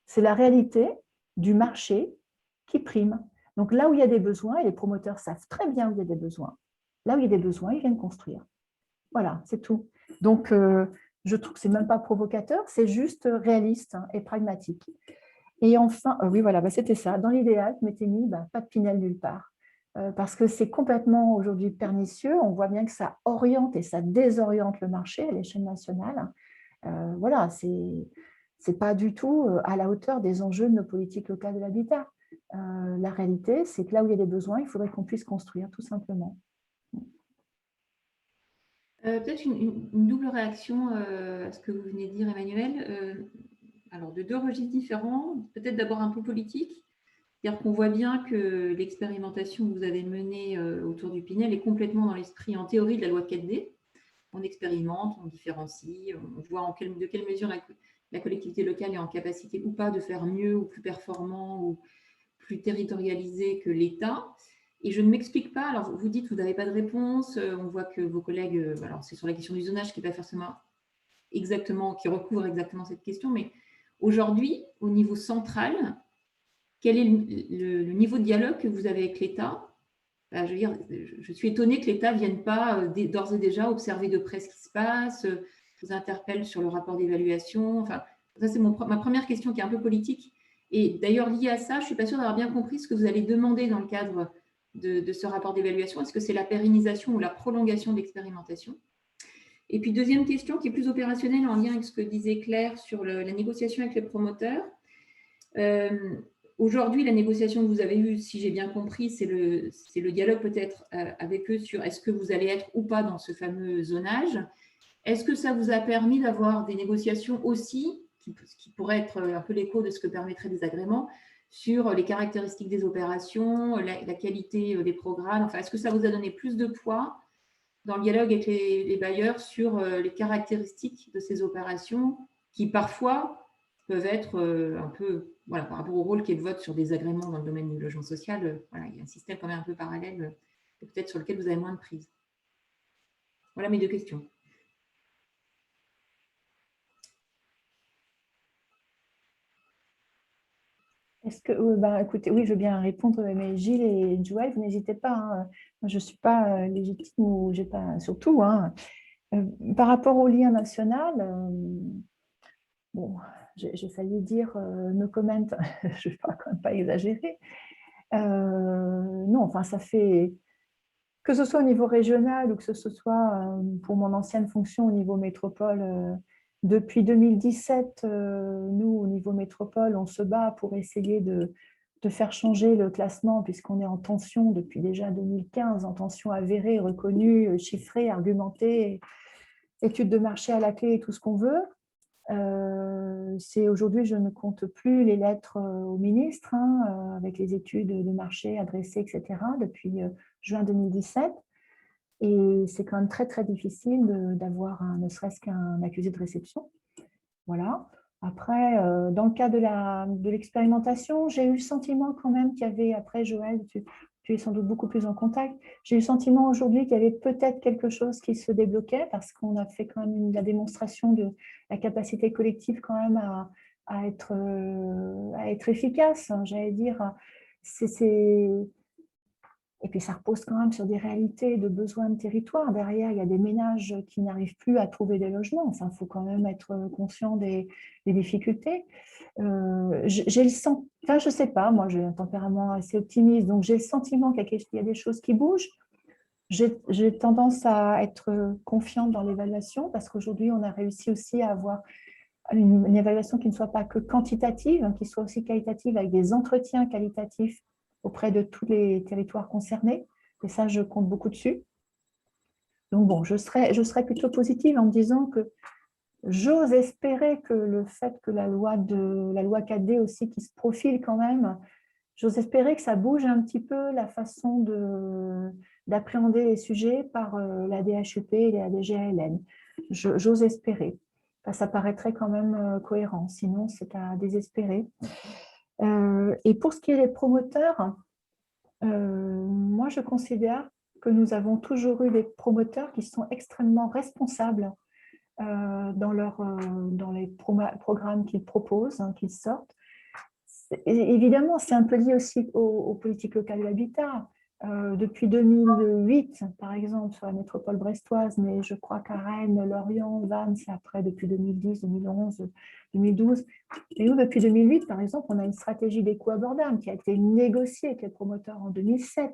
c'est la réalité du marché qui prime. Donc là où il y a des besoins, et les promoteurs savent très bien où il y a des besoins, là où il y a des besoins, ils viennent construire. Voilà, c'est tout. Donc, je trouve que ce n'est même pas provocateur, c'est juste réaliste et pragmatique. Et enfin, oui, voilà, c'était ça. Dans l'idéal, je m'étais mis pas de Pinel nulle part. Parce que c'est complètement aujourd'hui pernicieux. On voit bien que ça oriente et ça désoriente le marché à l'échelle nationale. Voilà, c'est pas du tout à la hauteur des enjeux de nos politiques locales de l'habitat. La réalité, c'est que là où il y a des besoins, il faudrait qu'on puisse construire, tout simplement. Peut-être une double réaction à ce que vous venez de dire, Emmanuel. Alors, de deux registres différents, peut-être d'abord un peu politique. C'est-à-dire qu'on voit bien que l'expérimentation que vous avez menée autour du Pinel est complètement dans l'esprit, en théorie, de la loi 4D. On expérimente, on différencie, on voit de quelle mesure la collectivité locale est en capacité ou pas de faire mieux ou plus performant ou plus territorialisé que l'État. Et je ne m'explique pas, alors vous dites que vous n'avez pas de réponse, on voit que vos collègues, alors c'est sur la question du zonage qui n'est pas forcément exactement, qui recouvre exactement cette question, mais aujourd'hui, au niveau central, quel est le niveau de dialogue que vous avez avec l'État? Je veux dire, je suis étonnée que l'État ne vienne pas d'ores et déjà observer de près ce qui se passe, vous interpelle sur le rapport d'évaluation. Enfin, ça, c'est ma première question qui est un peu politique. Et d'ailleurs, liée à ça, je ne suis pas sûre d'avoir bien compris ce que vous allez demander dans le cadre de ce rapport d'évaluation. Est-ce que c'est la pérennisation ou la prolongation de l'expérimentation? Et puis, deuxième question qui est plus opérationnelle en lien avec ce que disait Claire sur la négociation avec les promoteurs. Aujourd'hui, la négociation que vous avez eue, si j'ai bien compris, c'est le dialogue peut-être avec eux sur est-ce que vous allez être ou pas dans ce fameux zonage. Est-ce que ça vous a permis d'avoir des négociations aussi, qui pourraient être un peu l'écho de ce que permettraient des agréments, sur les caractéristiques des opérations, la qualité des programmes? Enfin, est-ce que ça vous a donné plus de poids dans le dialogue avec les bailleurs sur les caractéristiques de ces opérations qui parfois peuvent être un peu, voilà, par rapport au rôle qui est le vote sur des agréments dans le domaine du logement social, voilà, il y a un système quand même un peu parallèle, peut-être sur lequel vous avez moins de prise. Voilà mes deux questions. Est-ce que, écoutez, oui, je veux bien répondre, mais Gilles et Joël, vous n'hésitez pas. Hein. Moi, je ne suis pas légitime ou j'ai pas, surtout. Hein. Par rapport au lien national, bon, j'ai failli dire no comment, je ne vais quand même pas exagérer. Non, enfin, ça fait, que ce soit au niveau régional ou que ce soit pour mon ancienne fonction au niveau métropole, depuis 2017, nous, au niveau métropole, on se bat pour essayer de faire changer le classement puisqu'on est en tension depuis déjà 2015, en tension avérée, reconnue, chiffrée, argumentée, études de marché à la clé et tout ce qu'on veut. Aujourd'hui, je ne compte plus les lettres au ministre avec les études de marché adressées, etc., depuis juin 2017. Et c'est quand même très, très difficile d'avoir ne serait-ce qu'un accusé de réception. Voilà. Après, dans le cas de l'expérimentation, j'ai eu le sentiment quand même qu'il y avait, après Joël, tu es sans doute beaucoup plus en contact, j'ai eu le sentiment aujourd'hui qu'il y avait peut-être quelque chose qui se débloquait parce qu'on a fait quand même la démonstration de la capacité collective quand même à être efficace, hein, j'allais dire. Et puis ça repose quand même sur des réalités de besoins de territoire. Derrière, il y a des ménages qui n'arrivent plus à trouver des logements. Enfin, il faut quand même être conscient des difficultés. J'ai le sentiment, enfin, je ne sais pas, moi j'ai un tempérament assez optimiste, donc j'ai le sentiment qu'il y a des choses qui bougent. J'ai tendance à être confiante dans l'évaluation parce qu'aujourd'hui, on a réussi aussi à avoir une évaluation qui ne soit pas que quantitative, hein, qui soit aussi qualitative avec des entretiens qualitatifs auprès de tous les territoires concernés. Et ça, je compte beaucoup dessus. Donc bon, je serais plutôt positive en me disant que j'ose espérer que le fait que la loi 4D aussi qui se profile quand même, j'ose espérer que ça bouge un petit peu la façon d'appréhender les sujets par la DHUP et la DGALN. J'ose espérer. ça paraîtrait quand même cohérent. Sinon, c'est à désespérer. Et pour ce qui est des promoteurs, moi, je considère que nous avons toujours eu des promoteurs qui sont extrêmement responsables dans les programmes qu'ils proposent, qu'ils sortent. Évidemment, c'est un peu lié aussi aux politiques locales de l'habitat. Depuis 2008, par exemple, sur la métropole brestoise, mais je crois qu'à Rennes, Lorient, Vannes, c'est après depuis 2010, 2011, 2012. Et nous, depuis 2008, par exemple, on a une stratégie des coûts abordables qui a été négociée avec les promoteurs en 2007,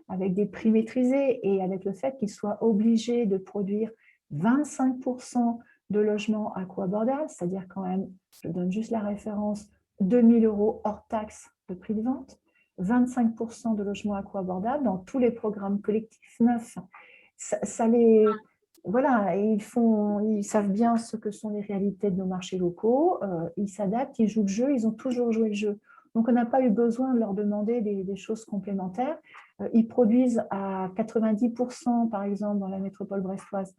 avec des prix maîtrisés et avec le fait qu'ils soient obligés de produire 25% de logements à coût abordable, c'est-à-dire quand même, je donne juste la référence, 2 000 € hors taxe de prix de vente, 25% de logements à coût abordable dans tous les programmes collectifs neufs. Voilà, ils savent bien ce que sont les réalités de nos marchés locaux, ils s'adaptent, ils jouent le jeu, ils ont toujours joué le jeu. Donc, on n'a pas eu besoin de leur demander des choses complémentaires. Ils produisent à 90%, par exemple, dans la métropole brestoise,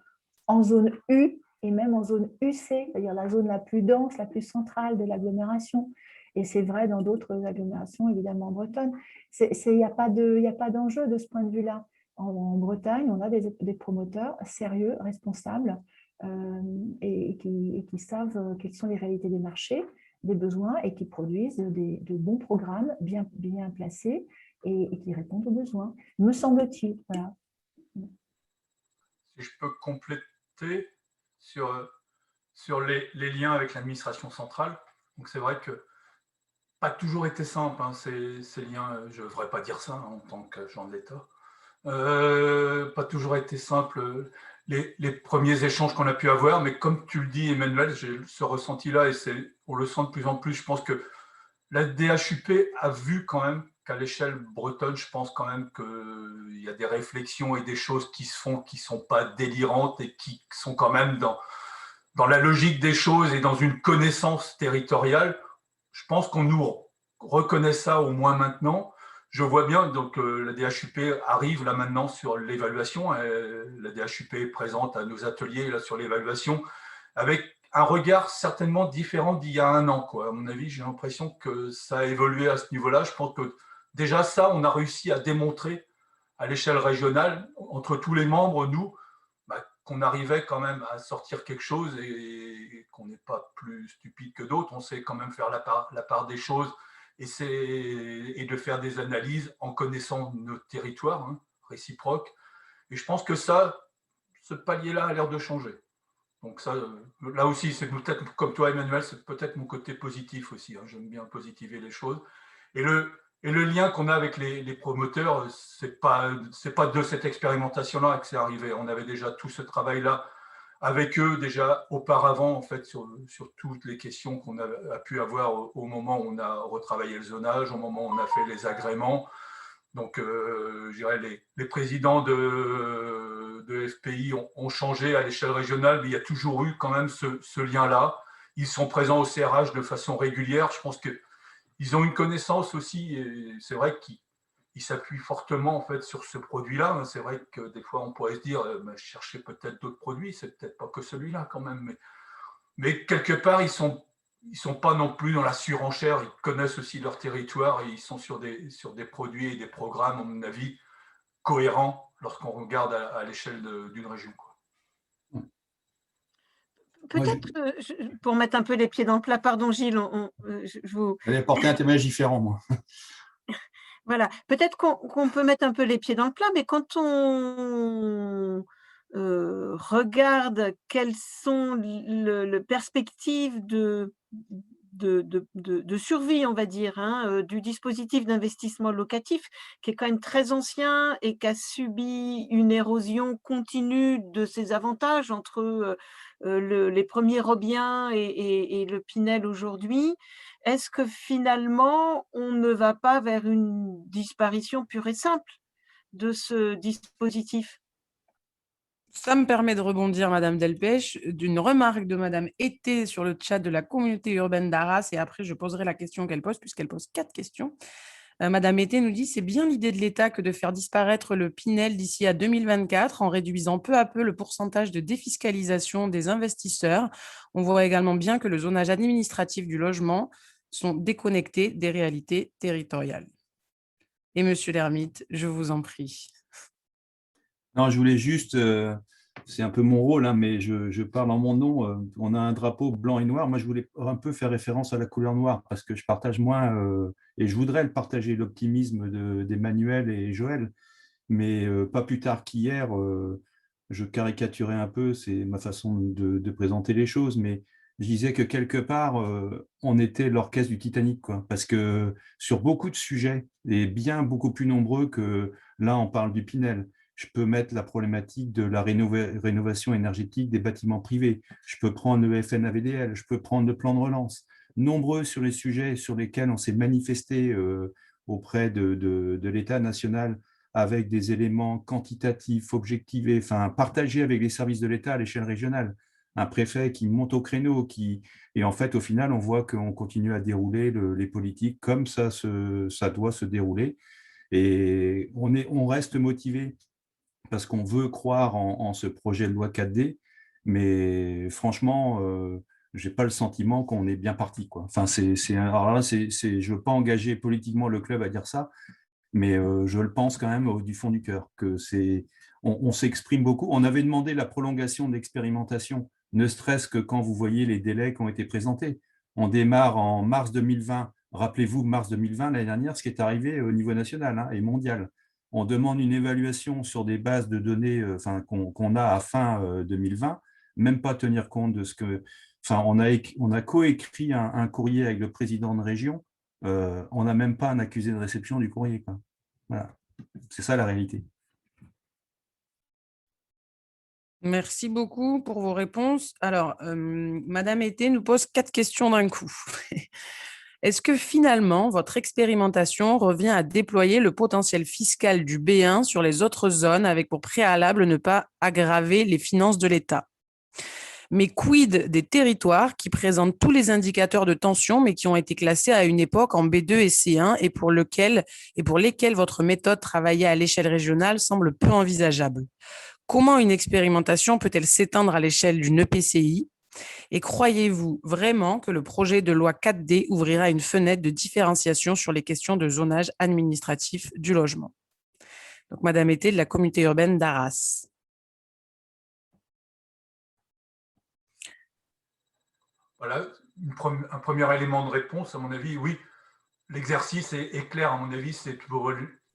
en zone U et même en zone UC, c'est-à-dire la zone la plus dense, la plus centrale de l'agglomération. Et c'est vrai dans d'autres agglomérations, évidemment bretonnes. Il n'y a pas d'enjeu de ce point de vue-là. En Bretagne, on a des promoteurs sérieux, responsables et qui savent quelles sont les réalités des marchés, des besoins et qui produisent de bons programmes bien placés et qui répondent aux besoins, me semble-t-il. Voilà. Si je peux compléter sur les liens avec l'administration centrale. Donc c'est vrai que pas toujours été simple, hein, ces liens, je ne devrais pas dire ça en tant qu'agent de l'État. Pas toujours été simple les premiers échanges qu'on a pu avoir, mais comme tu le dis, Emmanuel, j'ai ce ressenti-là et on le sent de plus en plus. Je pense que la DHUP a vu quand même qu'à l'échelle bretonne, je pense quand même qu'il y a des réflexions et des choses qui se font qui ne sont pas délirantes et qui sont quand même dans la logique des choses et dans une connaissance territoriale. Je pense qu'on nous reconnaît ça au moins maintenant. Je vois bien, donc la DHUP arrive là maintenant sur l'évaluation. La DHUP est présente à nos ateliers là, sur l'évaluation avec un regard certainement différent d'il y a un an, quoi. À mon avis, j'ai l'impression que ça a évolué à ce niveau-là. Je pense que déjà ça, on a réussi à démontrer à l'échelle régionale, entre tous les membres, nous, qu'on arrivait quand même à sortir quelque chose et qu'on n'est pas plus stupide que d'autres. On sait quand même faire la part des choses et de faire des analyses en connaissant notre territoire, hein, réciproque. Et je pense que ça, ce palier-là a l'air de changer. Donc ça, là aussi, c'est peut-être, comme toi Emmanuel, c'est peut-être mon côté positif aussi. Hein, j'aime bien positiver les choses. Et le lien qu'on a avec les promoteurs, c'est pas de cette expérimentation-là que c'est arrivé. On avait déjà tout ce travail-là avec eux déjà auparavant, en fait, sur toutes les questions qu'on a pu avoir au moment où on a retravaillé le zonage, au moment où on a fait les agréments. Donc, je dirais, les présidents de FPI ont changé à l'échelle régionale, mais il y a toujours eu quand même ce lien-là. Ils sont présents au CRH de façon régulière. Je pense qu'ils ont une connaissance aussi, et c'est vrai qu'ils s'appuient fortement en fait, sur ce produit-là. C'est vrai que des fois, on pourrait se dire, chercher peut-être d'autres produits, c'est peut-être pas que celui-là quand même. Mais quelque part, ils sont pas non plus dans la surenchère, ils connaissent aussi leur territoire et ils sont sur des produits et des programmes, à mon avis, cohérents lorsqu'on regarde à l'échelle d'une région. Peut-être, pour mettre un peu les pieds dans le plat, pardon Gilles, J'allais apporter un témoignage différent, moi. Voilà, peut-être qu'on peut mettre un peu les pieds dans le plat, mais quand on regarde quelles sont les perspectives de survie, on va dire, hein, du dispositif d'investissement locatif, qui est quand même très ancien et qui a subi une érosion continue de ses avantages entre les premiers Robiens et le Pinel aujourd'hui. Est-ce que finalement, on ne va pas vers une disparition pure et simple de ce dispositif? Ça me permet de rebondir, Madame Delpech, d'une remarque de Madame Été sur le chat de la communauté urbaine d'Arras, et après je poserai la question qu'elle pose, puisqu'elle pose 4 questions. Madame Été nous dit, c'est bien l'idée de l'État que de faire disparaître le Pinel d'ici à 2024 en réduisant peu à peu le pourcentage de défiscalisation des investisseurs. On voit également bien que le zonage administratif du logement sont déconnectés des réalités territoriales. Et Monsieur l'ermite, je vous en prie. Non, je voulais juste, c'est un peu mon rôle, hein, mais je parle en mon nom. On a un drapeau blanc et noir. Moi, je voulais un peu faire référence à la couleur noire parce que je partage moins, et je voudrais le partager, l'optimisme d'Emmanuel et Joël. Mais pas plus tard qu'hier, je caricaturais un peu, c'est ma façon de présenter les choses, mais je disais que quelque part, on était l'orchestre du Titanic, quoi, parce que sur beaucoup de sujets, et bien beaucoup plus nombreux que là, on parle du Pinel. Je peux mettre la problématique de la rénovation énergétique des bâtiments privés. Je peux prendre le FNAVDL, je peux prendre le plan de relance. Nombreux sur les sujets sur lesquels on s'est manifesté auprès de l'État national avec des éléments quantitatifs, objectivés, enfin partagés avec les services de l'État à l'échelle régionale. Un préfet qui monte au créneau, et en fait, au final, on voit qu'on continue à dérouler les politiques comme ça doit se dérouler. Et on reste motivé parce qu'on veut croire en ce projet de loi 4D, mais franchement, je n'ai pas le sentiment qu'on est bien parti, quoi. Enfin, alors là, je ne veux pas engager politiquement le club à dire ça, mais je le pense quand même du fond du cœur, que on s'exprime beaucoup. On avait demandé la prolongation de l'expérimentation, ne serait-ce que quand vous voyez les délais qui ont été présentés. On démarre en mars 2020. Rappelez-vous, mars 2020, l'année dernière, ce qui est arrivé au niveau national, hein, et mondial. On demande une évaluation sur des bases de données qu'on a à fin 2020, même pas tenir compte de ce que… Enfin, on a coécrit un courrier avec le président de région. On n'a même pas un accusé de réception du courrier, quoi. Voilà, c'est ça la réalité. Merci beaucoup pour vos réponses. Alors, Madame Été nous pose 4 questions d'un coup. Est-ce que finalement, votre expérimentation revient à déployer le potentiel fiscal du B1 sur les autres zones avec pour préalable ne pas aggraver les finances de l'État? Mais quid des territoires qui présentent tous les indicateurs de tension, mais qui ont été classés à une époque en B2 et C1 et pour lesquels votre méthode travaillée à l'échelle régionale semble peu envisageable? Comment une expérimentation peut-elle s'étendre à l'échelle d'une EPCI? Et croyez-vous vraiment que le projet de loi 4D ouvrira une fenêtre de différenciation sur les questions de zonage administratif du logement? Donc, Madame Été de la communauté urbaine d'Arras. Voilà, un premier élément de réponse, à mon avis, oui, l'exercice est clair, à mon avis, c'est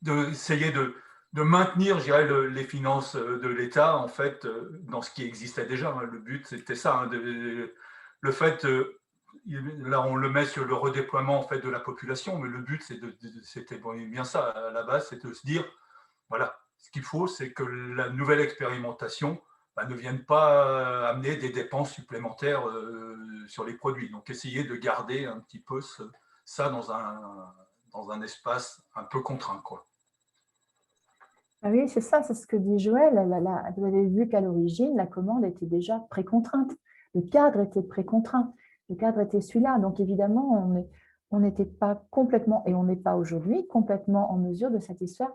d'essayer de maintenir, je dirais, les finances de l'État, en fait, dans ce qui existait déjà. Le but, c'était ça. Hein, le fait, là, on le met sur le redéploiement, en fait, de la population, mais le but, c'était bien ça, à la base, c'est de se dire, voilà, ce qu'il faut, c'est que la nouvelle expérimentation ne vienne pas amener des dépenses supplémentaires sur les produits. Donc, essayer de garder un petit peu ça dans un espace un peu contraint, quoi. Ah oui, c'est ça, c'est ce que dit Joël. Vous avez vu qu'à l'origine, la commande était déjà précontrainte. Le cadre était précontraint. Le cadre était celui-là. Donc, évidemment, on n'était pas complètement, et on n'est pas aujourd'hui, complètement en mesure de satisfaire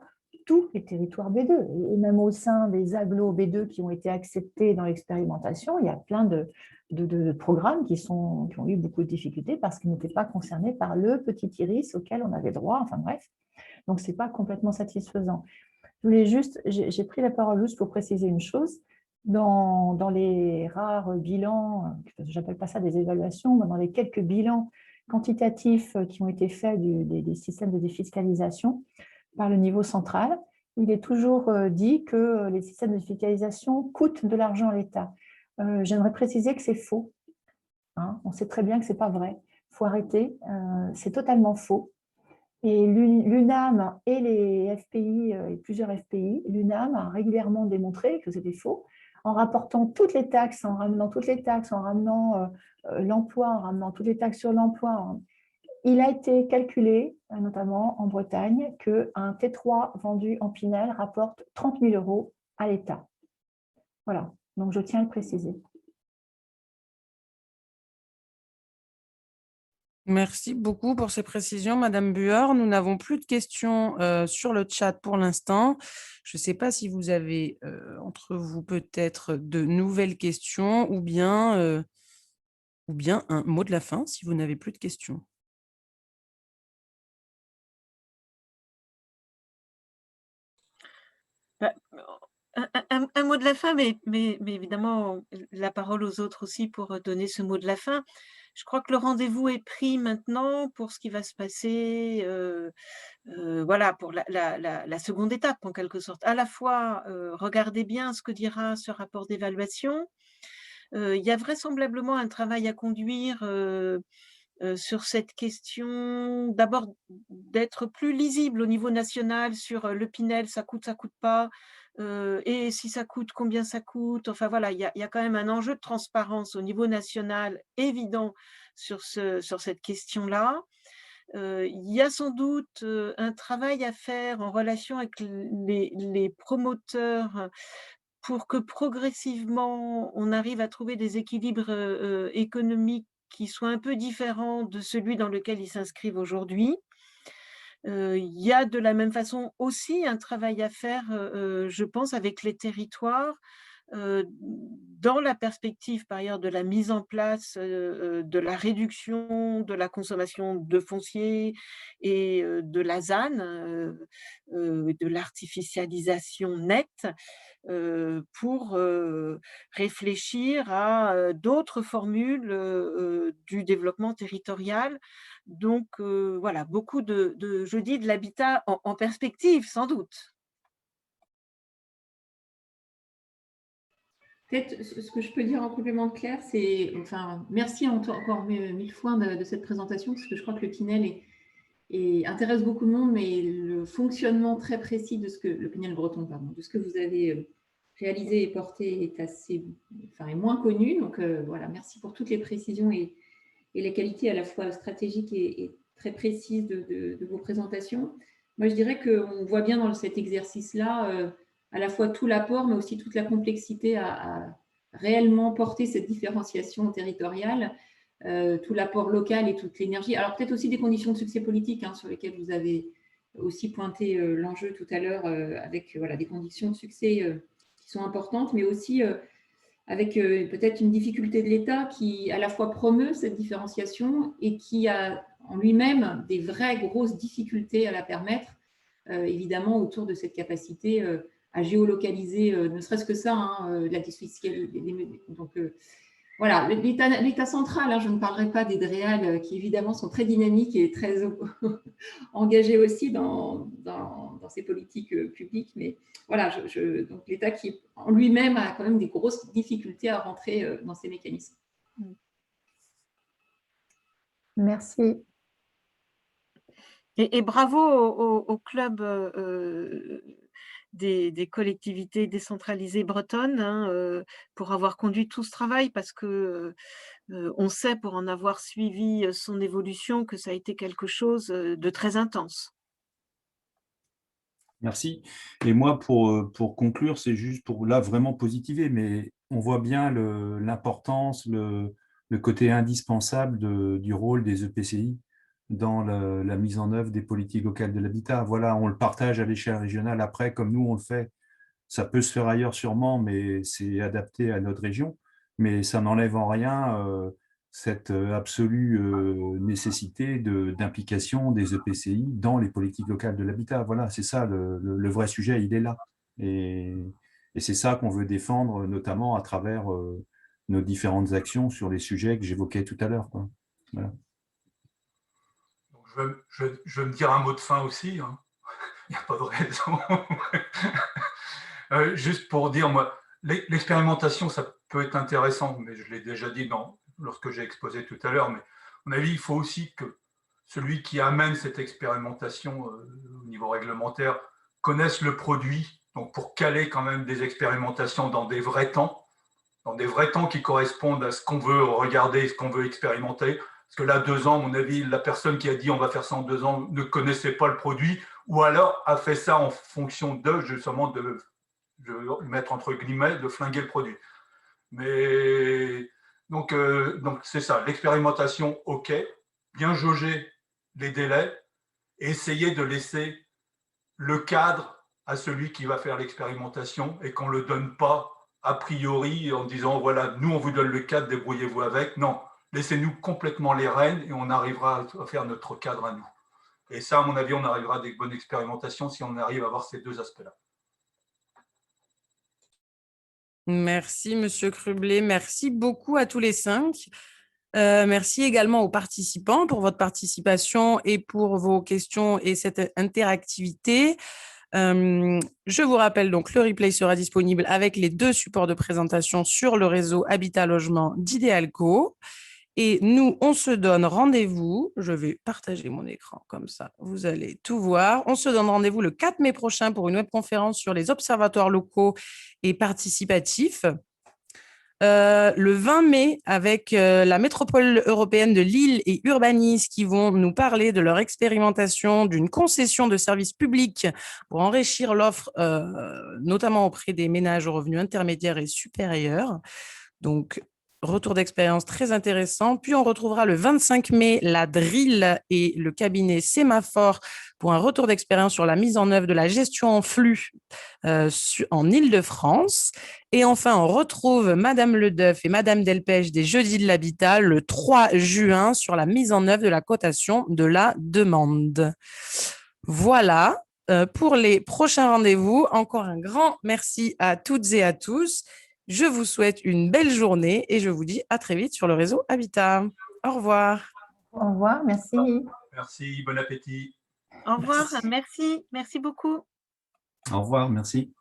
tous les territoires B2. Et même au sein des agglos B2 qui ont été acceptés dans l'expérimentation, il y a plein de programmes qui ont eu beaucoup de difficultés parce qu'ils n'étaient pas concernés par le petit iris auquel on avait droit. Enfin bref, donc ce n'est pas complètement satisfaisant. J'ai pris la parole juste pour préciser une chose. Dans les rares bilans, je n'appelle pas ça des évaluations, mais dans les quelques bilans quantitatifs qui ont été faits des systèmes de défiscalisation par le niveau central, il est toujours dit que les systèmes de défiscalisation coûtent de l'argent à l'État. J'aimerais préciser que c'est faux. Hein, on sait très bien que ce n'est pas vrai. Il faut arrêter. C'est totalement faux. Et l'UNAM et les FPI, et plusieurs FPI, l'UNAM a régulièrement démontré que c'était faux, en rapportant toutes les taxes, en ramenant toutes les taxes, en ramenant l'emploi, en ramenant toutes les taxes sur l'emploi. Il a été calculé, notamment en Bretagne, qu'un T3 vendu en Pinel rapporte 30 000 € à l'État. Voilà, donc je tiens à le préciser. Merci beaucoup pour ces précisions, Madame Bueur. Nous n'avons plus de questions sur le chat pour l'instant. Je ne sais pas si vous avez entre vous peut-être de nouvelles questions ou bien un mot de la fin si vous n'avez plus de questions. Un mot de la fin, mais évidemment, la parole aux autres aussi pour donner ce mot de la fin. Je crois que le rendez-vous est pris maintenant pour ce qui va se passer, voilà, pour la seconde étape, en quelque sorte. À la fois, regardez bien ce que dira ce rapport d'évaluation. Il y a vraisemblablement un travail à conduire, sur cette question, d'abord d'être plus lisible au niveau national sur, le Pinel, ça coûte pas, et si ça coûte, combien ça coûte? Enfin voilà, il y a quand même un enjeu de transparence au niveau national évident sur cette question-là. Il y a sans doute, un travail à faire en relation avec les promoteurs, pour que progressivement on arrive à trouver des équilibres, économiques qui soient un peu différents de celui dans lequel ils s'inscrivent aujourd'hui. Il y a de la même façon aussi un travail à faire, je pense avec les territoires, dans la perspective par ailleurs de la mise en place, de la réduction de la consommation de foncier et de la ZAN, de l'artificialisation nette, pour, réfléchir à, d'autres formules, du développement territorial. Donc, voilà, beaucoup je dis de l'habitat en perspective sans doute. Peut-être ce que je peux dire en complément de Claire, c'est, enfin, merci encore mille fois de cette présentation, parce que je crois que le Pinel intéresse beaucoup de monde, mais le fonctionnement très précis de le Pinel breton, pardon, de ce que vous avez réalisé et porté est moins connu. Donc voilà, merci pour toutes les précisions et les qualités à la fois stratégiques et très précises de vos présentations. Moi, je dirais qu'on voit bien dans cet exercice-là à la fois tout l'apport, mais aussi toute la complexité à réellement porter cette différenciation territoriale, tout l'apport local et toute l'énergie. Alors peut-être aussi des conditions de succès politique sur lesquelles vous avez aussi pointé l'enjeu tout à l'heure, avec voilà, des conditions de succès qui sont importantes, mais aussi avec peut-être une difficulté de l'État qui à la fois promeut cette différenciation et qui a en lui-même des vraies grosses difficultés à la permettre, évidemment autour de cette capacité à géolocaliser, ne serait-ce que ça, la défiscalisation. Donc voilà, l'État central, je ne parlerai pas des DREAL qui évidemment sont très dynamiques et très engagés aussi dans ces politiques publiques, mais voilà, donc l'État qui en lui-même a quand même des grosses difficultés à rentrer dans ces mécanismes. Merci. Et bravo au club des collectivités décentralisées bretonnes pour avoir conduit tout ce travail, parce que on sait, pour en avoir suivi son évolution, que ça a été quelque chose de très intense. Merci. Et moi, pour conclure, c'est juste pour là vraiment positiver, mais on voit bien l'importance, le côté indispensable du rôle des EPCI dans la mise en œuvre des politiques locales de l'habitat. Voilà, on le partage à l'échelle régionale après, comme nous on le fait. Ça peut se faire ailleurs sûrement, mais c'est adapté à notre région. Mais ça n'enlève en rien cette absolue nécessité d'implication des EPCI dans les politiques locales de l'habitat. Voilà, c'est ça, le vrai sujet, il est là. Et c'est ça qu'on veut défendre, notamment à travers nos différentes actions sur les sujets que j'évoquais tout à l'heure. Voilà. Donc, je vais me dire un mot de fin aussi. Il n'y a pas de raison. Juste pour dire, moi, l'expérimentation, ça peut être intéressant, mais je l'ai déjà dit lorsque j'ai exposé tout à l'heure, mais à mon avis, il faut aussi que celui qui amène cette expérimentation au niveau réglementaire connaisse le produit, donc pour caler quand même des expérimentations dans des vrais temps qui correspondent à ce qu'on veut regarder, ce qu'on veut expérimenter. Parce que là, 2 ans, à mon avis, la personne qui a dit on va faire ça en 2 ans ne connaissait pas le produit, ou alors a fait ça en fonction justement je vais le mettre entre guillemets, de flinguer le produit. Mais donc c'est ça, l'expérimentation, ok, bien jauger les délais et essayer de laisser le cadre à celui qui va faire l'expérimentation et qu'on ne le donne pas a priori en disant voilà, nous on vous donne le cadre, débrouillez-vous avec. Non, laissez-nous complètement les rênes et on arrivera à faire notre cadre à nous. Et ça, à mon avis, on arrivera à des bonnes expérimentations si on arrive à avoir ces deux aspects-là. Merci, Monsieur Crublet. Merci beaucoup à tous les 5. Merci également aux participants pour votre participation et pour vos questions et cette interactivité. Je vous rappelle donc, le replay sera disponible avec les 2 supports de présentation sur le réseau Habitat Logement d'Idéalco. Et nous, on se donne rendez-vous. Je vais partager mon écran comme ça, vous allez tout voir. On se donne rendez-vous le 4 mai prochain pour une webconférence sur les observatoires locaux et participatifs. Le 20 mai, avec la métropole européenne de Lille et Urbanis qui vont nous parler de leur expérimentation d'une concession de services publics pour enrichir l'offre, notamment auprès des ménages aux revenus intermédiaires et supérieurs. Donc, retour d'expérience très intéressant. Puis, on retrouvera le 25 mai la Drill et le cabinet Sémaphore pour un retour d'expérience sur la mise en œuvre de la gestion en flux en Île-de-France. Et enfin, on retrouve Madame Ledeuf et Madame Delpech des Jeudis de l'Habitat le 3 juin sur la mise en œuvre de la cotation de la demande. Voilà pour les prochains rendez-vous. Encore un grand merci à toutes et à tous. Je vous souhaite une belle journée et je vous dis à très vite sur le réseau Habitat. Au revoir. Au revoir, merci. Merci, bon appétit. Au revoir, merci beaucoup. Au revoir, merci.